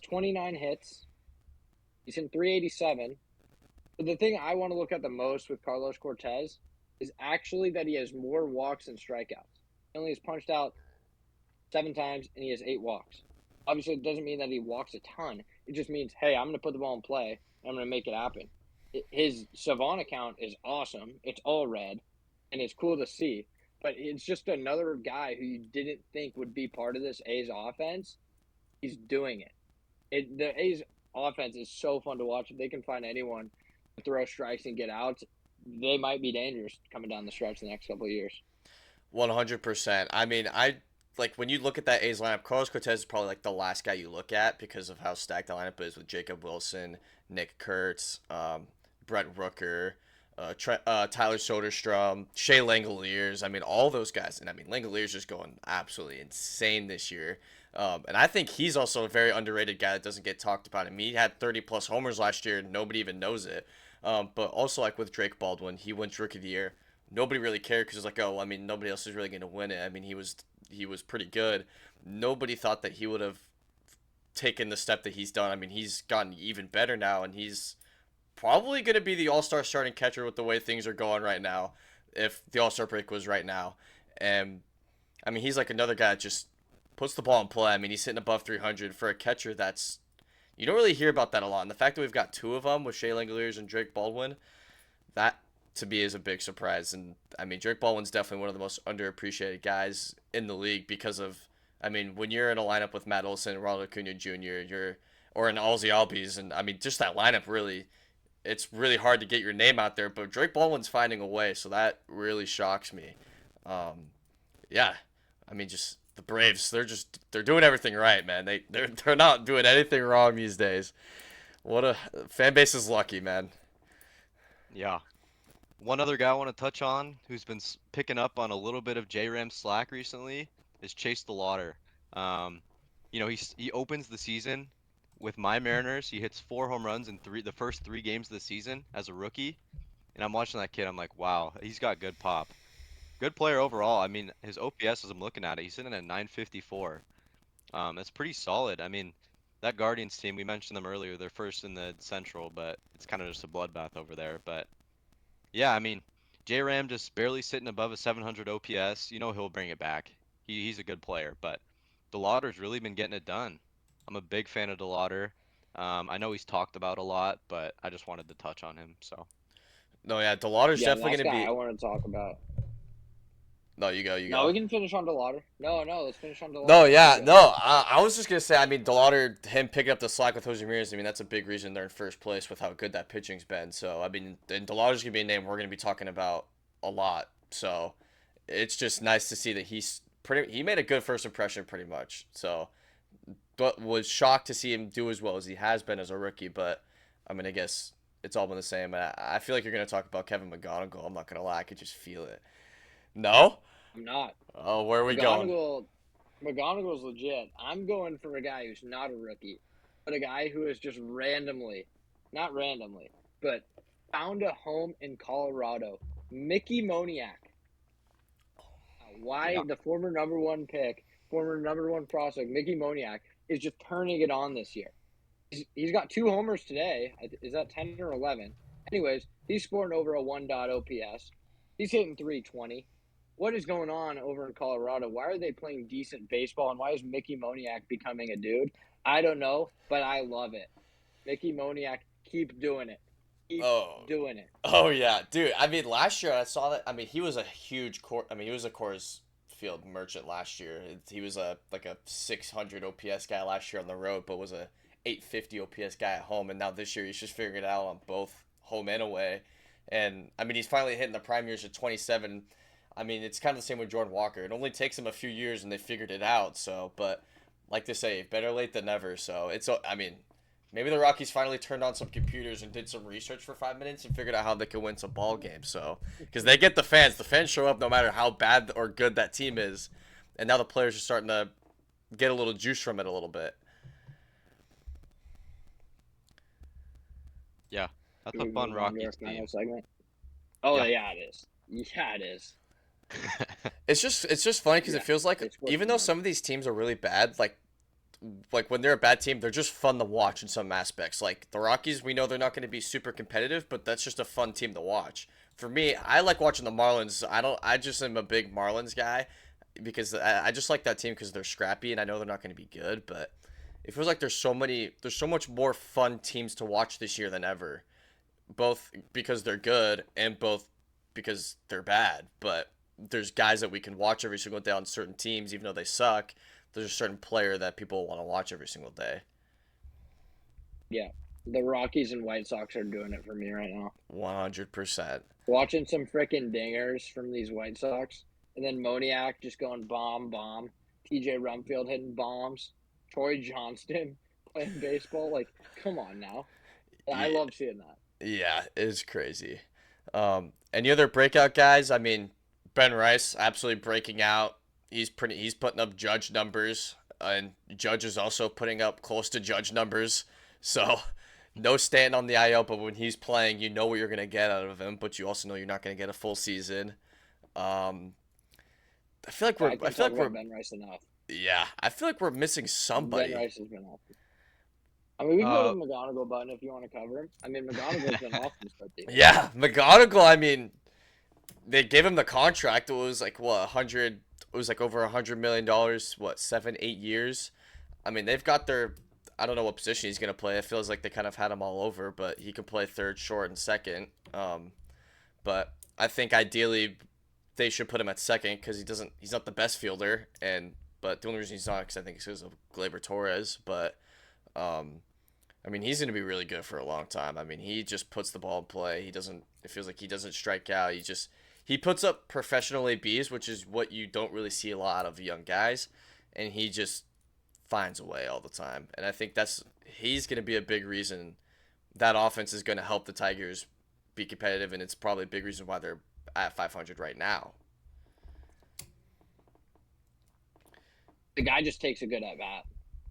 29 hits. He's in 387. But the thing I want to look at the most with Carlos Cortez is actually that he has more walks than strikeouts. He only has punched out 7 times, and he has 8 walks. Obviously, it doesn't mean that he walks a ton. It just means, hey, I'm going to put the ball in play, and I'm going to make it happen. His Savant account is awesome. It's all red, and it's cool to see. But it's just another guy who you didn't think would be part of this A's offense. He's doing it. The A's offense is so fun to watch. If they can find anyone to throw strikes and get outs, they might be dangerous coming down the stretch the next couple of years. 100%. I mean, I like when you look at that A's lineup. Carlos Cortez is probably like the last guy you look at because of how stacked the lineup is with Jacob Wilson, Nick Kurtz, Brent Rooker, Tyler Soderstrom, Shea Langoliers. I mean, all those guys. And I mean, Langoliers is going absolutely insane this year. And I think he's also a very underrated guy that doesn't get talked about. I mean, he had 30 plus homers last year. And nobody even knows it. But also like with Drake Baldwin, he wins Rookie of the Year. Nobody really cared because it's like, oh, I mean, nobody else is really going to win it. I mean, he was pretty good. Nobody thought that he would have taken the step that he's done. I mean, he's gotten even better now, and he's probably going to be the All-Star starting catcher with the way things are going right now. If the All-Star break was right now, and I mean, he's like another guy that just puts the ball in play. I mean, he's hitting above 300 for a catcher. That's you don't really hear about that a lot. And the fact that we've got two of them with Shea Langoliers and Drake Baldwin, that to me is a big surprise. And I mean, Drake Baldwin's definitely one of the most underappreciated guys in the league because of, I mean, when you're in a lineup with Matt Olson, Ronald Acuna Jr., or an Ozzy Albies, and I mean, just that lineup really, it's really hard to get your name out there. But Drake Baldwin's finding a way, so that really shocks me. Yeah, I mean, just the Braves, they're doing everything right, man. They're not doing anything wrong these days. What a fan base is lucky, man. Yeah. One other guy I want to touch on who's been picking up on a little bit of J-Ram's slack recently is Chase DeLauter. Um, he opens the season with my Mariners. He hits 4 home runs in the first 3 games of the season as a rookie, and I'm watching that kid. I'm like, wow, he's got good pop. Good player overall. I mean, his OPS as I'm looking at it, he's sitting at 954. That's pretty solid. I mean, that Guardians team, we mentioned them earlier. They're first in the Central, but it's kind of just a bloodbath over there. But yeah, I mean, J-Ram just barely sitting above a 700 OPS. You know he'll bring it back. He's a good player, but DeLauter's really been getting it done. I'm a big fan of DeLauter. I know he's talked about a lot, but I just wanted to touch on him. So No, yeah, DeLauter's Yeah, definitely last going to guy I be. want to talk about. No, you go, you No, we go. can finish on DeLauter. No, let's finish on No, DeLauter. You yeah, go. no. I was just gonna say. I mean, DeLauter, him picking up the slack with Jose Ramirez. I mean, that's a big reason they're in first place with how good that pitching's been. So, I mean, and DeLauter's gonna be a name we're gonna be talking about a lot. So, it's just nice to see that he made a good first impression, pretty much. So, but was shocked to see him do as well as he has been as a rookie. But I mean, I guess it's all been the same. I feel like you're gonna talk about Kevin McGonigal. I'm not gonna lie, I could just feel it. No? I'm not. Oh, where are we going? McGonigal's legit. I'm going for a guy who's not a rookie, but a guy who is just not randomly, but found a home in Colorado. Mickey Moniak. Why yeah, the former number one pick, former number one prospect, Mickey Moniak, is just turning it on this year. He's got 2 homers today. Is that 10 or 11? Anyways, he's scoring over a 1 OPS. He's hitting 320. What is going on over in Colorado? Why are they playing decent baseball, and why is Mickey Moniak becoming a dude? I don't know, but I love it. Mickey Moniak, keep doing it. Keep Oh, doing it. oh yeah, dude. I mean, last year I saw that. I mean, he was a huge core. I mean, he was a Coors Field merchant last year. He was a like a 600 OPS guy last year on the road, but was a 850 OPS guy at home. And now this year he's just figuring it out on both home and away. And I mean, he's finally hitting the prime years at 27. I mean, it's kind of the same with Jordan Walker. It only takes him a few years and they figured it out. So, but like they say, better late than never. So it's. I mean, maybe the Rockies finally turned on some computers and did some research for 5 minutes and figured out how they could win some ball games. So, because they get the fans show up no matter how bad or good that team is, and now the players are starting to get a little juice from it a little bit. yeah, that's Should a we fun move on to our Rockies final team. segment? Oh, Yeah. yeah, it is. Yeah, it is. It's just funny because Yeah, it feels like it's worth even the though month. some of these teams are really bad, like when they're a bad team, they're just fun to watch in some aspects. Like the Rockies, we know they're not going to be super competitive, but that's just a fun team to watch. For me, I like watching the Marlins. I just am a big Marlins guy because I just like that team because they're scrappy and I know they're not going to be good, but it feels like there's so much more fun teams to watch this year than ever. Both because they're good and both because they're bad. But there's guys that we can watch every single day on certain teams, even though they suck. There's a certain player that people want to watch every single day. Yeah, the Rockies and White Sox are doing it for me right now. 100%. Watching some freaking dingers from these White Sox, and then Moniak just going bomb, bomb. TJ Rumfield hitting bombs. Troy Johnston playing baseball. Like, come on now. I Yeah, love seeing that. yeah, it's crazy. Any other breakout guys? I mean, Ben Rice absolutely breaking out. He's putting up Judge numbers, and Judge is also putting up close to Judge numbers. So, no Stanton on the IL, but when he's playing, you know what you're gonna get out of him, but you also know you're not gonna get a full season. Um, I feel like I we're I can't feel talk like we're about Ben Rice enough. yeah, I feel like we're missing Ben somebody. Rice has been awesome. I mean, we can go to Uh, the McGonagall button if you want to cover him. I mean, McGonagall's been awesome to start the year. Yeah, McGonagall. I mean, they gave him the contract. It was like what 100. It was like over $100 million. What 7, 8 years? I mean, they've got their. I don't know what position he's gonna play. It feels like they kind of had him all over, but he can play third, short, and second. But I think ideally they should put him at second because he doesn't. He's not the best fielder, and but the only reason he's not because I think it's because of Gleyber Torres. But um, I mean, he's gonna be really good for a long time. I mean, he just puts the ball in play. He doesn't. It feels like he doesn't strike out. He puts up professional ABs, which is what you don't really see a lot of young guys, and he just finds a way all the time. And I think he's gonna be a big reason that offense is gonna help the Tigers be competitive, and it's probably a big reason why they're at 500 right now. The guy just takes a good at bat.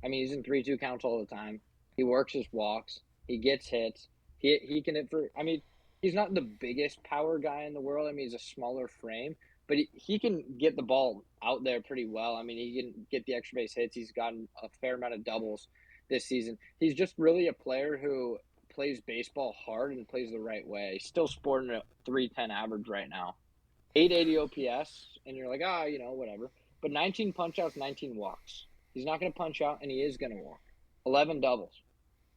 I mean, he's in 3-2 counts all the time. He works his walks. He gets hits. He can hit for. I mean, he's not the biggest power guy in the world. I mean, he's a smaller frame, but he can get the ball out there pretty well. I mean, he can get the extra base hits. He's gotten a fair amount of doubles this season. He's just really a player who plays baseball hard and plays the right way. He's still sporting a 310 average right now. 880 OPS, and you're like, whatever. But 19 punch outs, 19 walks. He's not going to punch out, and he is going to walk. 11 doubles.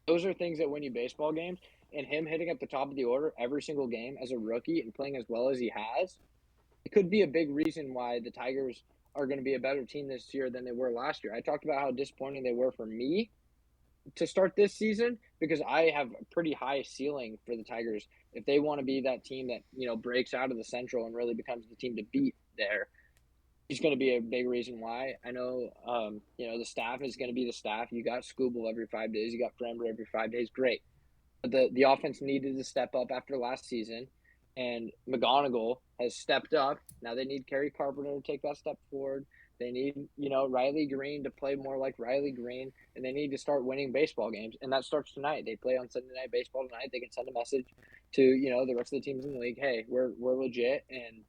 Those are things that win you baseball games. And him hitting at the top of the order every single game as a rookie and playing as well as he has, it could be a big reason why the Tigers are going to be a better team this year than they were last year. I talked about how disappointing they were for me to start this season because I have a pretty high ceiling for the Tigers if they want to be that team that breaks out of the Central and really becomes the team to beat there. He's going to be a big reason why. I know, the staff is going to be the staff. You got Scooble every 5 days. You got Framber every 5 days. Great. But the offense needed to step up after last season, and McGonagall has stepped up. Now they need Kerry Carpenter to take that step forward. They need, Riley Green to play more like Riley Green, and they need to start winning baseball games. And that starts tonight. They play on Sunday Night Baseball tonight. They can send a message to, the rest of the teams in the league. Hey, we're legit, and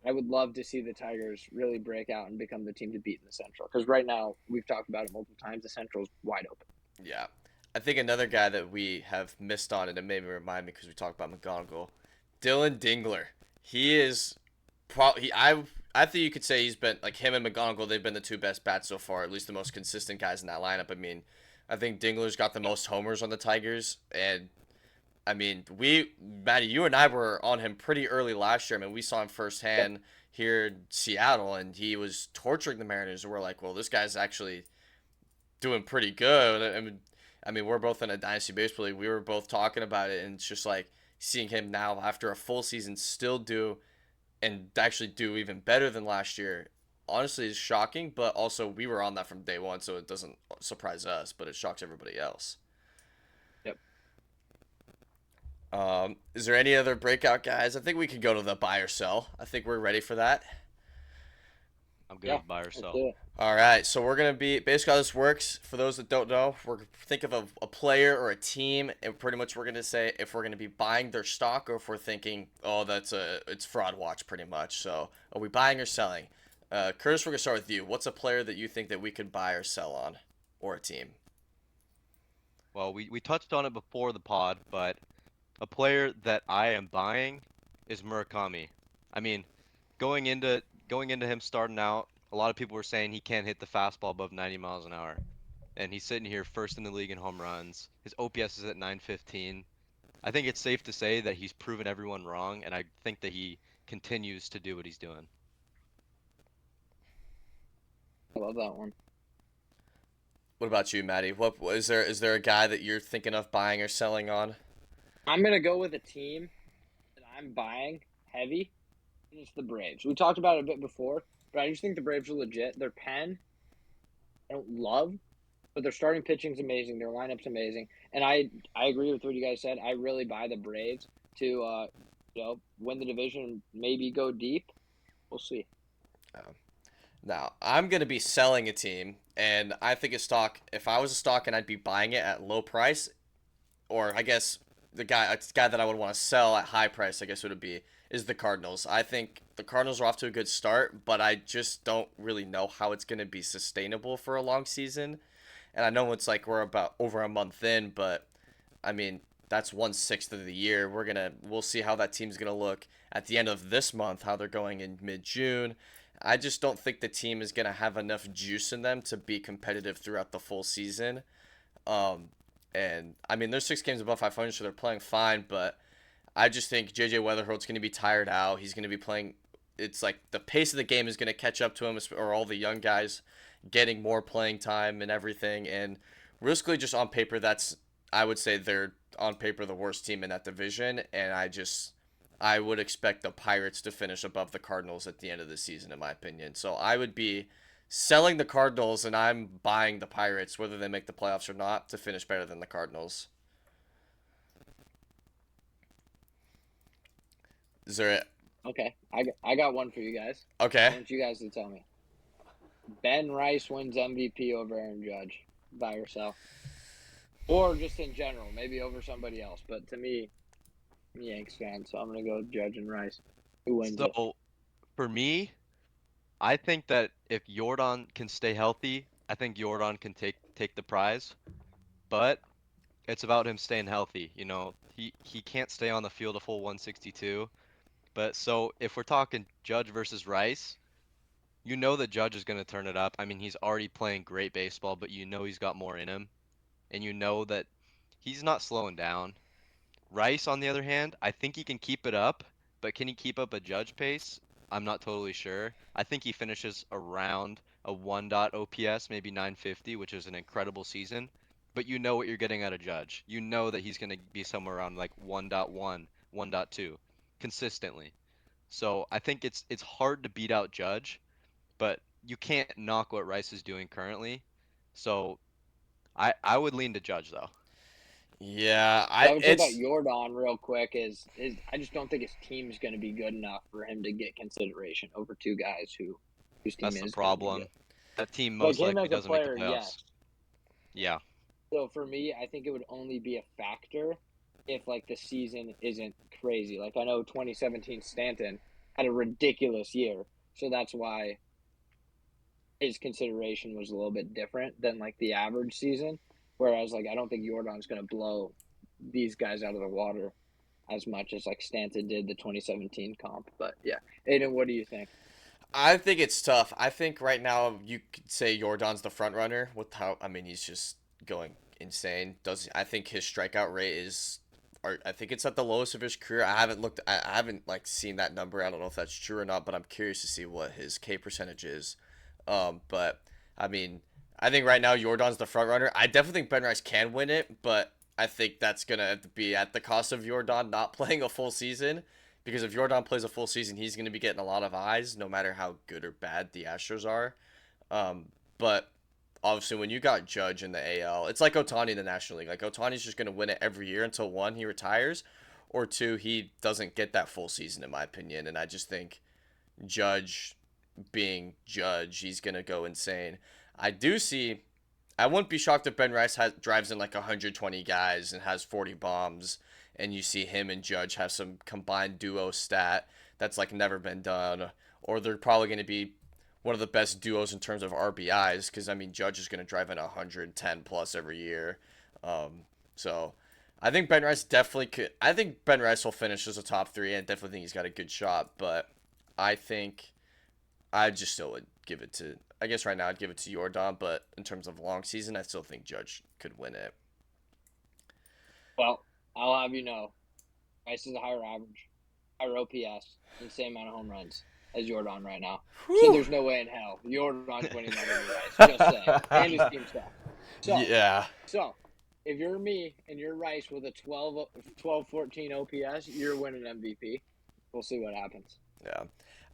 I would love to see the Tigers really break out and become the team to beat in the Central. Because right now, we've talked about it multiple times, the Central's wide open. Yeah. I think another guy that we have missed on, and it made me remind me because we talked about McGonagall, Dylan Dingler. He is probably I think you could say he's been like him and McGonagall. They've been the two best bats so far, at least the most consistent guys in that lineup. I mean, I think Dingler's got the most homers on the Tigers, and I mean, Maddie, you and I were on him pretty early last year. I mean, we saw him firsthand here in Seattle, and he was torturing the Mariners. And we're like, well, this guy's actually doing pretty good. I mean, we're both in a dynasty baseball league. We were both talking about it, and it's just like seeing him now after a full season still do and actually do even better than last year. Honestly, is shocking, but also we were on that from day one, so it doesn't surprise us, but it shocks everybody else. Yep. Is there any other breakout guys? I think we could go to the buy or sell. I think we're ready for that. I'm good Yeah, with buy or let's sell. do it. All right, so we're gonna be basically how this works. For those that don't know, we're think of a player or a team, and pretty much we're gonna say if we're gonna be buying their stock or if we're thinking, oh, it's fraud watch, pretty much. So are we buying or selling? Curtis, we're gonna start with you. What's a player that you think that we could buy or sell on, or a team? Well, we touched on it before the pod, but a player that I am buying is Murakami. I mean, going into him starting out, a lot of people were saying he can't hit the fastball above 90 miles an hour. And he's sitting here first in the league in home runs. His OPS is at 915. I think it's safe to say that he's proven everyone wrong, and I think that he continues to do what he's doing. I love that one. What about you, Maddie? What is there a guy that you're thinking of buying or selling on? I'm gonna go with a team that I'm buying heavy, and it's the Braves. We talked about it a bit before, but I just think the Braves are legit. Their pen, I don't love, but their starting pitching's amazing. Their lineup's amazing, and I agree with what you guys said. I really buy the Braves to win the division, maybe go deep. We'll see. Now, I'm going to be selling a team, and I think a stock, if I was a stock and I'd be buying it at low price, or I guess the guy that I would want to sell at high price, I guess would be, is the Cardinals. I think the Cardinals are off to a good start, but I just don't really know how it's going to be sustainable for a long season. And I know it's like we're about over a month in, but I mean, that's 1/6 of the year. We'll see how that team's gonna look at the end of this month, how they're going in mid-June. I just don't think the team is gonna have enough juice in them to be competitive throughout the full season. Um, and I mean, they're 6 games above 500, so they're playing fine. But I just think JJ Weatherhold's gonna be tired out. He's gonna be playing. It's like the pace of the game is gonna catch up to him, or all the young guys getting more playing time and everything. And realistically, just on paper, I would say they're on paper the worst team in that division, and I would expect the Pirates to finish above the Cardinals at the end of the season, in my opinion. So I would be selling the Cardinals, and I'm buying the Pirates, whether they make the playoffs or not, to finish better than the Cardinals. Is there it? Okay, I got one for you guys. I Okay. want you guys to tell me. Ben Rice wins MVP over Aaron Judge. Buy or sell? Or just in general, maybe over somebody else. But to me, I'm a Yanks fan, so I'm going to go Judge and Rice. Who wins it? So for me, I think that if Jordan can stay healthy, I think Jordan can take the prize. But it's about him staying healthy. You know, he can't stay on the field a full 162. But so if we're talking Judge versus Rice, you know that Judge is going to turn it up. I mean, he's already playing great baseball, but you know he's got more in him, and you know that he's not slowing down. Rice, on the other hand, I think he can keep it up, but can he keep up a Judge pace? I'm not totally sure. I think he finishes around a 1 OPS, maybe 950, which is an incredible season. But you know what you're getting out of Judge. You know that he's going to be somewhere around like 1.1, 1.2 consistently. So I think it's hard to beat out Judge, but you can't knock what Rice is doing currently. So I would lean to Judge though. Yeah, What I would say about Jordan real quick is I just don't think his team's going to be good enough for him to get consideration over two guys whose team That's the is going to be problem. good. That team Like most him likely as a doesn't make the player, playoffs. yes. Yeah. So for me, I think it would only be a factor if like the season isn't crazy. Like I know 2017 Stanton had a ridiculous year, so that's why his consideration was a little bit different than like the average season. Whereas like I don't think Jordan's going to blow these guys out of the water as much as like Stanton did the 2017 comp. But yeah, Aiden, what do you think? I think it's tough. I think right now you could say Jordan's the front runner with how I mean he's just going insane. Does I think his strikeout rate is I think it's at the lowest of his career. I haven't like seen that number. I don't know if that's true or not, but I'm curious to see what his K percentage is. But I mean, I think right now Jordan's the front runner. I definitely think Ben Rice can win it, but I think that's gonna be at the cost of Jordan not playing a full season. Because if Jordan plays a full season, he's going to be getting a lot of eyes, no matter how good or bad the Astros are. But obviously, when you got Judge in the AL, it's like Ohtani in the National League. Like Ohtani's just going to win it every year until one, he retires, or two, he doesn't get that full season, in my opinion. And I just think Judge being Judge, he's going to go insane. I do see. I wouldn't be shocked if Ben Rice drives in like 120 guys and has 40 bombs, and you see him and Judge have some combined duo stat that's like never been done, or they're probably going to be one of the best duos in terms of RBIs because I mean Judge is going to drive in 110 plus every year. So I think Ben Rice definitely could. I think Ben Rice will finish as a top three, and definitely think he's got a good shot. But I think I just still would give it to. I guess right now I'd give it to Jordan, but in terms of long season, I still think Judge could win it. Well, I'll have you know, Rice is a higher average, higher OPS, and the same amount of home runs as Jordan right now. Whew. So there's no way in hell Jordan's winning that over Rice. Just saying. And his team staff. Yeah. So, if you're me and you're Rice with a 14 OPS, you're winning MVP. We'll see what happens. Yeah.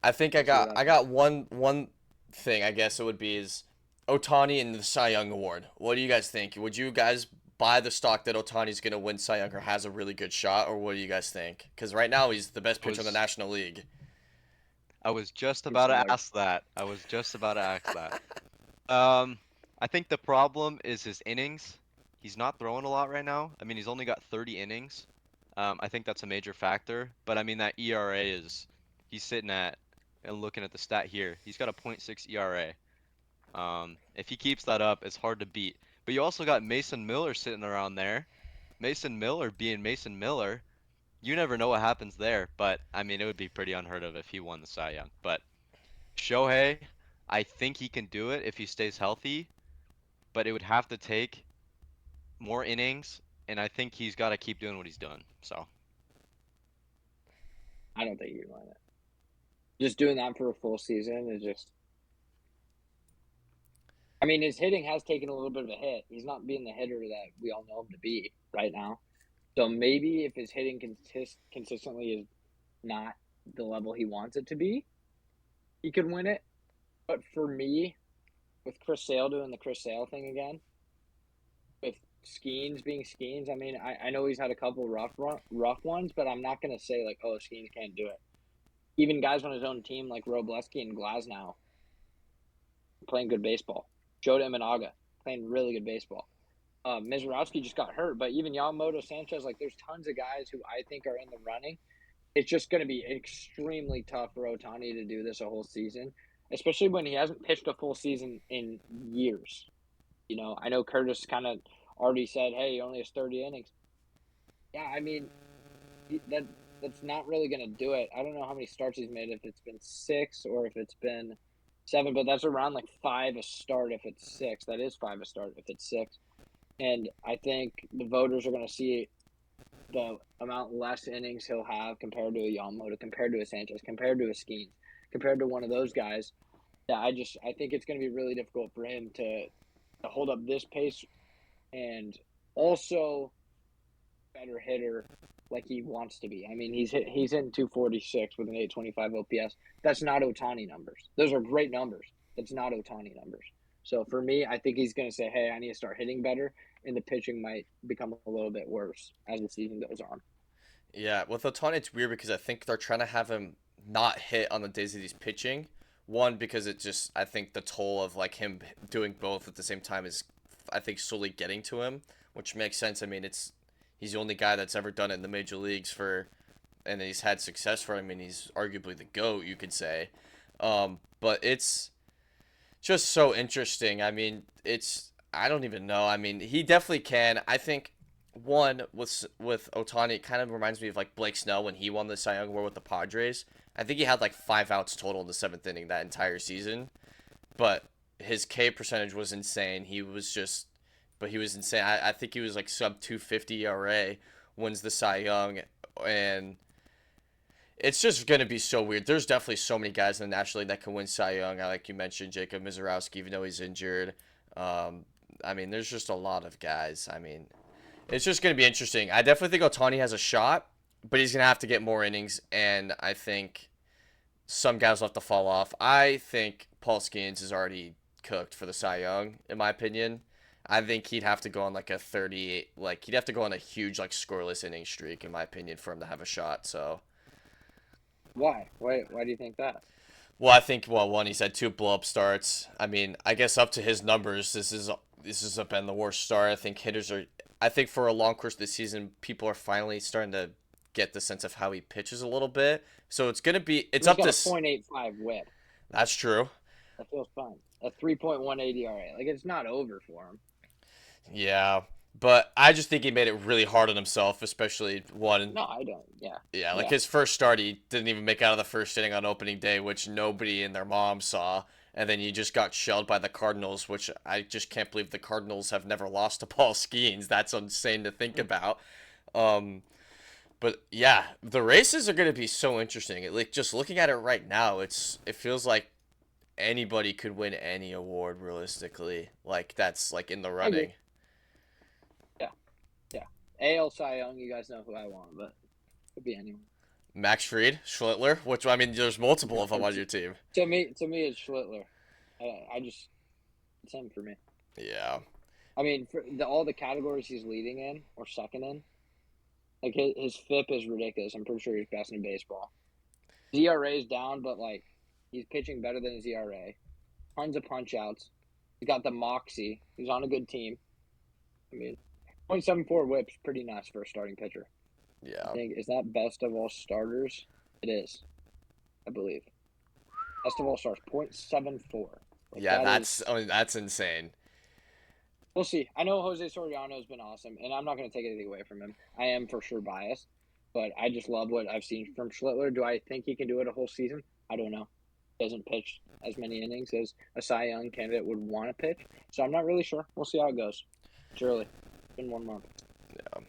I think I We'll see what got I happens. got one thing I guess it would be is Otani and the Cy Young Award. What do you guys think? Would you guys buy the stock that Otani's going to win Cy Young or has a really good shot, or what do you guys think? Because right now he's the best pitcher in the Was National League. I was just He's about to like, ask that. I was just about to ask that. Um, I think the problem is his innings. He's not throwing a lot right now. I mean, he's only got 30 innings. I think that's a major factor. But I mean, that ERA is, he's sitting at, and looking at the stat here, he's got a .6 ERA. If he keeps that up, it's hard to beat. But you also got Mason Miller sitting around there. Mason Miller being Mason Miller, you never know what happens there. But I mean, it would be pretty unheard of if he won the Cy Young. But Shohei, I think he can do it if he stays healthy, but it would have to take more innings, and I think he's got to keep doing what he's doing. So I don't think you win it. Just doing that for a full season is just. I mean, his hitting has taken a little bit of a hit. He's not being the hitter that we all know him to be right now. So maybe if his hitting consistently is not the level he wants it to be, he could win it. But for me, with Chris Sale doing the Chris Sale thing again, with Skeens being Skeens, I mean, I know he's had a couple rough ones, but I'm not going to say, like, oh, Skeens can't do it. Even guys on his own team like Robleski and Glasnow playing good baseball. Jota Imanaga playing really good baseball. Mizorowski just got hurt, but even Yamamoto, Sanchez, like there's tons of guys who I think are in the running. It's just going to be extremely tough for Otani to do this a whole season, especially when he hasn't pitched a full season in years. You know, I know Kurtis kind of already said, "Hey, he only has 30 innings." Yeah, I mean, that's not really going to do it. I don't know how many starts he's made, if it's been 6 or if it's been 7, but that's around like 5 a start if it's 6. That is 5 a start if it's 6. And I think the voters are going to see the amount less innings he'll have compared to a Yamamoto, compared to a Sanchez, compared to a Skeens, compared to one of those guys. Yeah, I think it's going to be really difficult for him to hold up this pace and also better hitter like he wants to be. I mean, he's in 246 with an 825 OPS. That's not Otani numbers. Those are great numbers. That's not Otani numbers. So for me, I think he's going to say, "Hey, I need to start hitting better," and the pitching might become a little bit worse as the season goes on. Yeah, with Otani, it's weird because I think they're trying to have him not hit on the days that he's pitching. One, because it just, I think the toll of like him doing both at the same time is, I think, slowly getting to him, which makes sense. I mean, he's the only guy that's ever done it in the major leagues and he's had success for him. I mean, he's arguably the GOAT, you could say. But it's just so interesting. I mean, I don't even know. I mean, he definitely can. I think one with Otani, it kind of reminds me of like Blake Snell when he won the Cy Young Award with the Padres. I think he had like 5 outs total in the 7th inning that entire season, but his K percentage was insane. He was insane. I think he was like sub 250 ERA, wins the Cy Young, and it's just going to be so weird. There's definitely so many guys in the National League that can win Cy Young. Like you mentioned, Jacob Mizorowski, even though he's injured. I mean, there's just a lot of guys. I mean, it's just going to be interesting. I definitely think Otani has a shot, but he's going to have to get more innings, and I think some guys will have to fall off. I think Paul Skeens is already cooked for the Cy Young, in my opinion. I think he'd have to go on like a 38, like he'd have to go on a huge like scoreless inning streak, in my opinion, for him to have a shot. So, Why? Why do you think that? well, I think one, he's had 2 blow-up starts. I mean, I guess up to his numbers, this has been the worst start. I think hitters are. I think for a long course of the season, people are finally starting to get the sense of how he pitches a little bit. So it's gonna be. It's He's up got to. a .85 WHIP. That's true. That feels fine. A 3.18 ERA. Like it's not over for him. Yeah, but I just think he made it really hard on himself, especially one. No, I don't. Yeah. Yeah, like Yeah. his first start, he didn't even make out of the first inning on opening day, which nobody and their mom saw. And then you just got shelled by the Cardinals, which I just can't believe the Cardinals have never lost to Paul Skeens. That's insane to think about. Um, but yeah, the races are going to be so interesting. Like just looking at it right now, it feels like anybody could win any award realistically. Like that's like in the I agree. running. Yeah, yeah. AL Cy Young, you guys know who I want, but it could be anyone. Max Fried, Schlittler, which I mean, there's multiple of them on your team. To me, it's Schlittler. I just it's him for me. Yeah. I mean, for all the categories he's leading in or second in, like his FIP is ridiculous. I'm pretty sure he's best in baseball. His ERA is down, but like he's pitching better than his ERA. Tons of punch outs. He's got the moxie. He's on a good team. I mean, 0.74 whip's pretty nice for a starting pitcher. Yeah. I think is that best of all starters? It is, I believe. Best of all stars, 0.74. Like, Yeah, I mean, that's insane. We'll see. I know Jose Soriano has been awesome, and I'm not going to take anything away from him. I am for sure biased, but I just love what I've seen from Schlittler. Do I think he can do it a whole season? I don't know. He hasn't pitched as many innings as a Cy Young candidate would want to pitch, so I'm not really sure. We'll see how it goes. It's early. It's been 1 month. Yeah.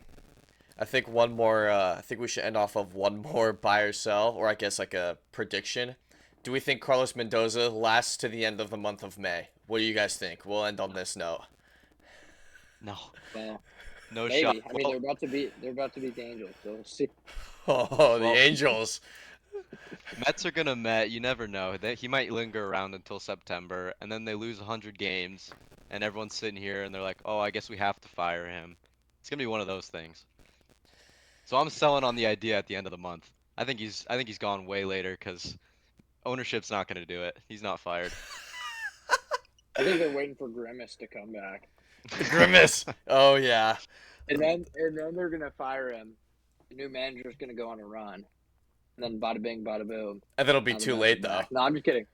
I think one more. I think we should end off of one more buy or sell, or I guess like a prediction. Do we think Carlos Mendoza lasts to the end of the month of May? What do you guys think? We'll end on this note. No. Well, No maybe. shot. I mean, they're about to beat the Angels, so we'll see. Oh, the Well- Angels. Mets are gonna Met. You never know. He might linger around until September, and then they lose 100 games, and everyone's sitting here and they're like, "Oh, I guess we have to fire him." It's gonna be one of those things. So I'm selling on the idea at the end of the month. I think he's gone way later because ownership's not gonna do it. He's not fired. I think they're waiting for Grimace to come back, Grimace. Oh yeah. and then they're gonna fire him. The new manager's gonna go on a run, and then bada bing, bada boom. And then it'll be Now the too Mets late are though. back. No, I'm just kidding.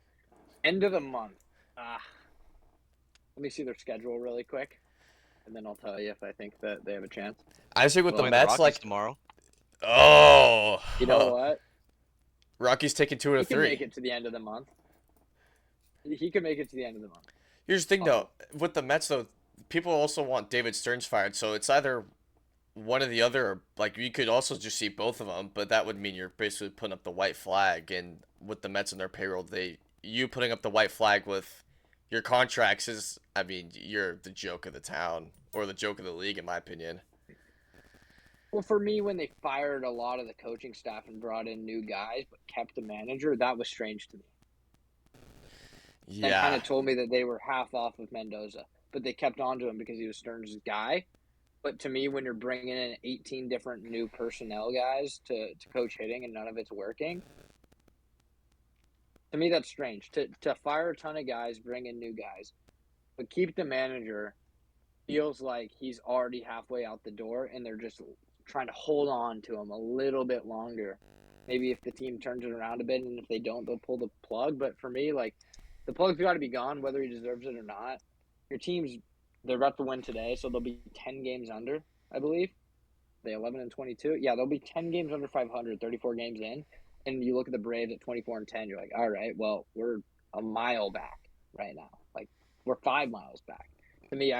End of the month. Let me see their schedule really quick, and then I'll tell you if I think that they have a chance. I think with Well, the Playing Mets, Rockies like, tomorrow. oh, You know what? Rockies taking 2 out He of can 3. make it to the end of the month. He can make it to the end of the month. Here's the thing though, with the Mets though, people also want David Stearns fired, so it's either one or the other, or like you could also just see both of them, but that would mean you're basically putting up the white flag. And with the Mets and their payroll, you putting up the white flag with your contracts is, I mean, you're the joke of the town or the joke of the league, in my opinion. Well, for me, when they fired a lot of the coaching staff and brought in new guys but kept the manager, that was strange to me. That kind Yeah, of told me that they were half off with Mendoza, but they kept on to him because he was Stearns' guy. But to me, when you're bringing in 18 different new personnel guys to coach hitting and none of it's working, to me that's strange. To fire a ton of guys, bring in new guys, but keep the manager feels like he's already halfway out the door and they're just trying to hold on to him a little bit longer. Maybe if the team turns it around a bit, and if they don't, they'll pull the plug. But for me, like, the plug's got to be gone whether he deserves it or not. Your team's, they're about to win today, so they'll be 10 games under, I believe. They 11 and 22. Yeah, they'll be 10 games under 500, 34 games in. And you look at the Braves at 24 and 10, you're like, all right, well, we're a mile back right now. Like, we're 5 miles back. To me,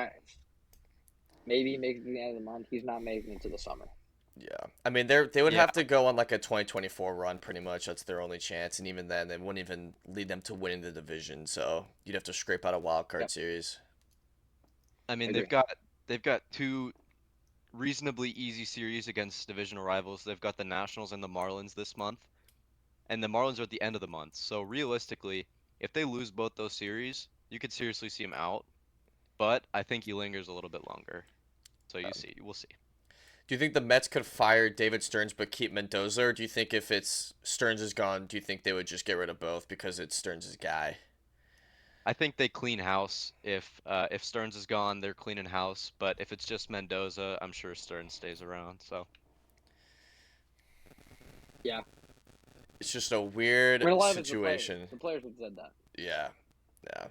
maybe he makes it to the end of the month. He's not making it to the summer. yeah. I mean, they would Yeah. have to go on like a 2024 run, pretty much. That's their only chance, and even then, they wouldn't even lead them to winning the division. So you'd have to scrape out a wild card Yep. series. I mean, Agree. they've got two reasonably easy series against divisional rivals. They've got the Nationals and the Marlins this month, and the Marlins are at the end of the month. So realistically, if they lose both those series, you could seriously see him out. But I think he lingers a little bit longer. So we'll see. Do you think the Mets could fire David Stearns but keep Mendoza, or do you think if it's Stearns is gone, do you think they would just get rid of both because it's Stearns' guy? I think they clean house. If Stearns is gone, they're cleaning house. But if it's just Mendoza, I'm sure Stearns stays around. So Yeah. It's just a I weird mean, a lot of it's situation. the players have said that. Yeah, yeah,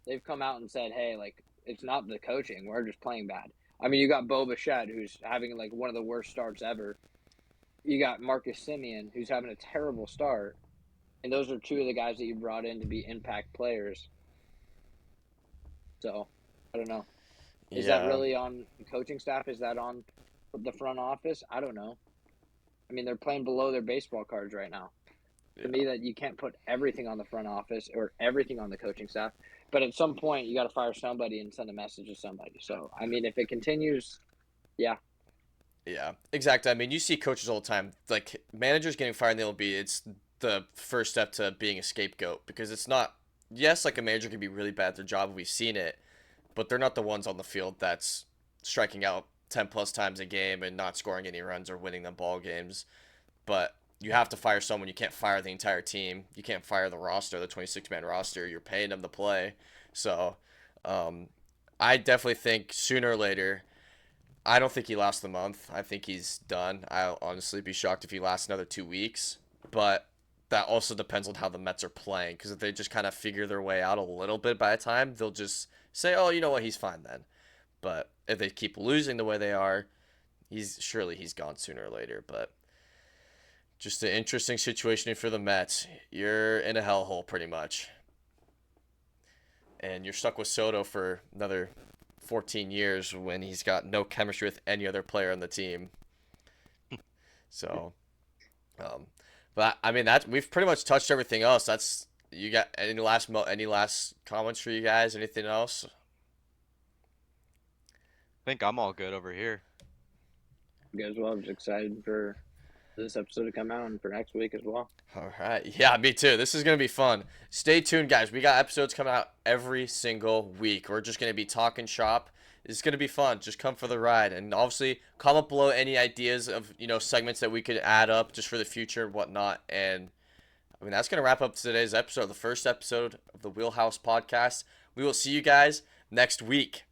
They've come out and said, hey, like, it's not the coaching. We're just playing bad. I mean, you got Bo Bichette, who's having, like, one of the worst starts ever. You got Marcus Simeon, who's having a terrible start. And those are two of the guys that you brought in to be impact players. So, I don't know. Is that yeah. really on the coaching staff? Is that on the front office? I don't know. I mean, they're playing below their baseball cards right now. to me that you can't put everything on the front office or everything on the coaching staff. But at some point, you got to fire somebody and send a message to somebody. So, I mean, if it continues, yeah. Yeah, exactly. I mean, you see coaches all the time. Like, managers getting fired in the LB, it's the first step to being a scapegoat because it's not. Yes, like a manager can be really bad at their job. We've seen it, but they're not the ones on the field that's striking out 10 plus times a game and not scoring any runs or winning them ball games. But you have to fire someone. You can't fire the entire team. You can't fire the roster, the 26-man roster. You're paying them to play. So I definitely think sooner or later, I don't think he lasts the month. I think he's done. I'll honestly be shocked if he lasts another 2 weeks. But that also depends on how the Mets are playing. Because if they just kind of figure their way out a little bit by the time, they'll just say, oh, you know what, he's fine then. But if they keep losing the way they are, he's gone sooner or later. But just an interesting situation for the Mets. You're in a hellhole pretty much. And you're stuck with Soto for another 14 years when he's got no chemistry with any other player on the team. So, but I mean that we've pretty much touched everything else. That's you got any last comments for you guys? Anything else? I think I'm all good over here. You guys well. I'm just excited for this episode to come out and for next week as well. All right. Yeah, me too. This is going to be fun. Stay tuned, guys. We got episodes coming out every single week. We're just going to be talking shop. It's going to be fun. Just come for the ride. And obviously, comment below any ideas of, segments that we could add up just for the future and whatnot. And, I mean, that's going to wrap up today's episode, the first episode of the Wheelhouse Podcast. We will see you guys next week.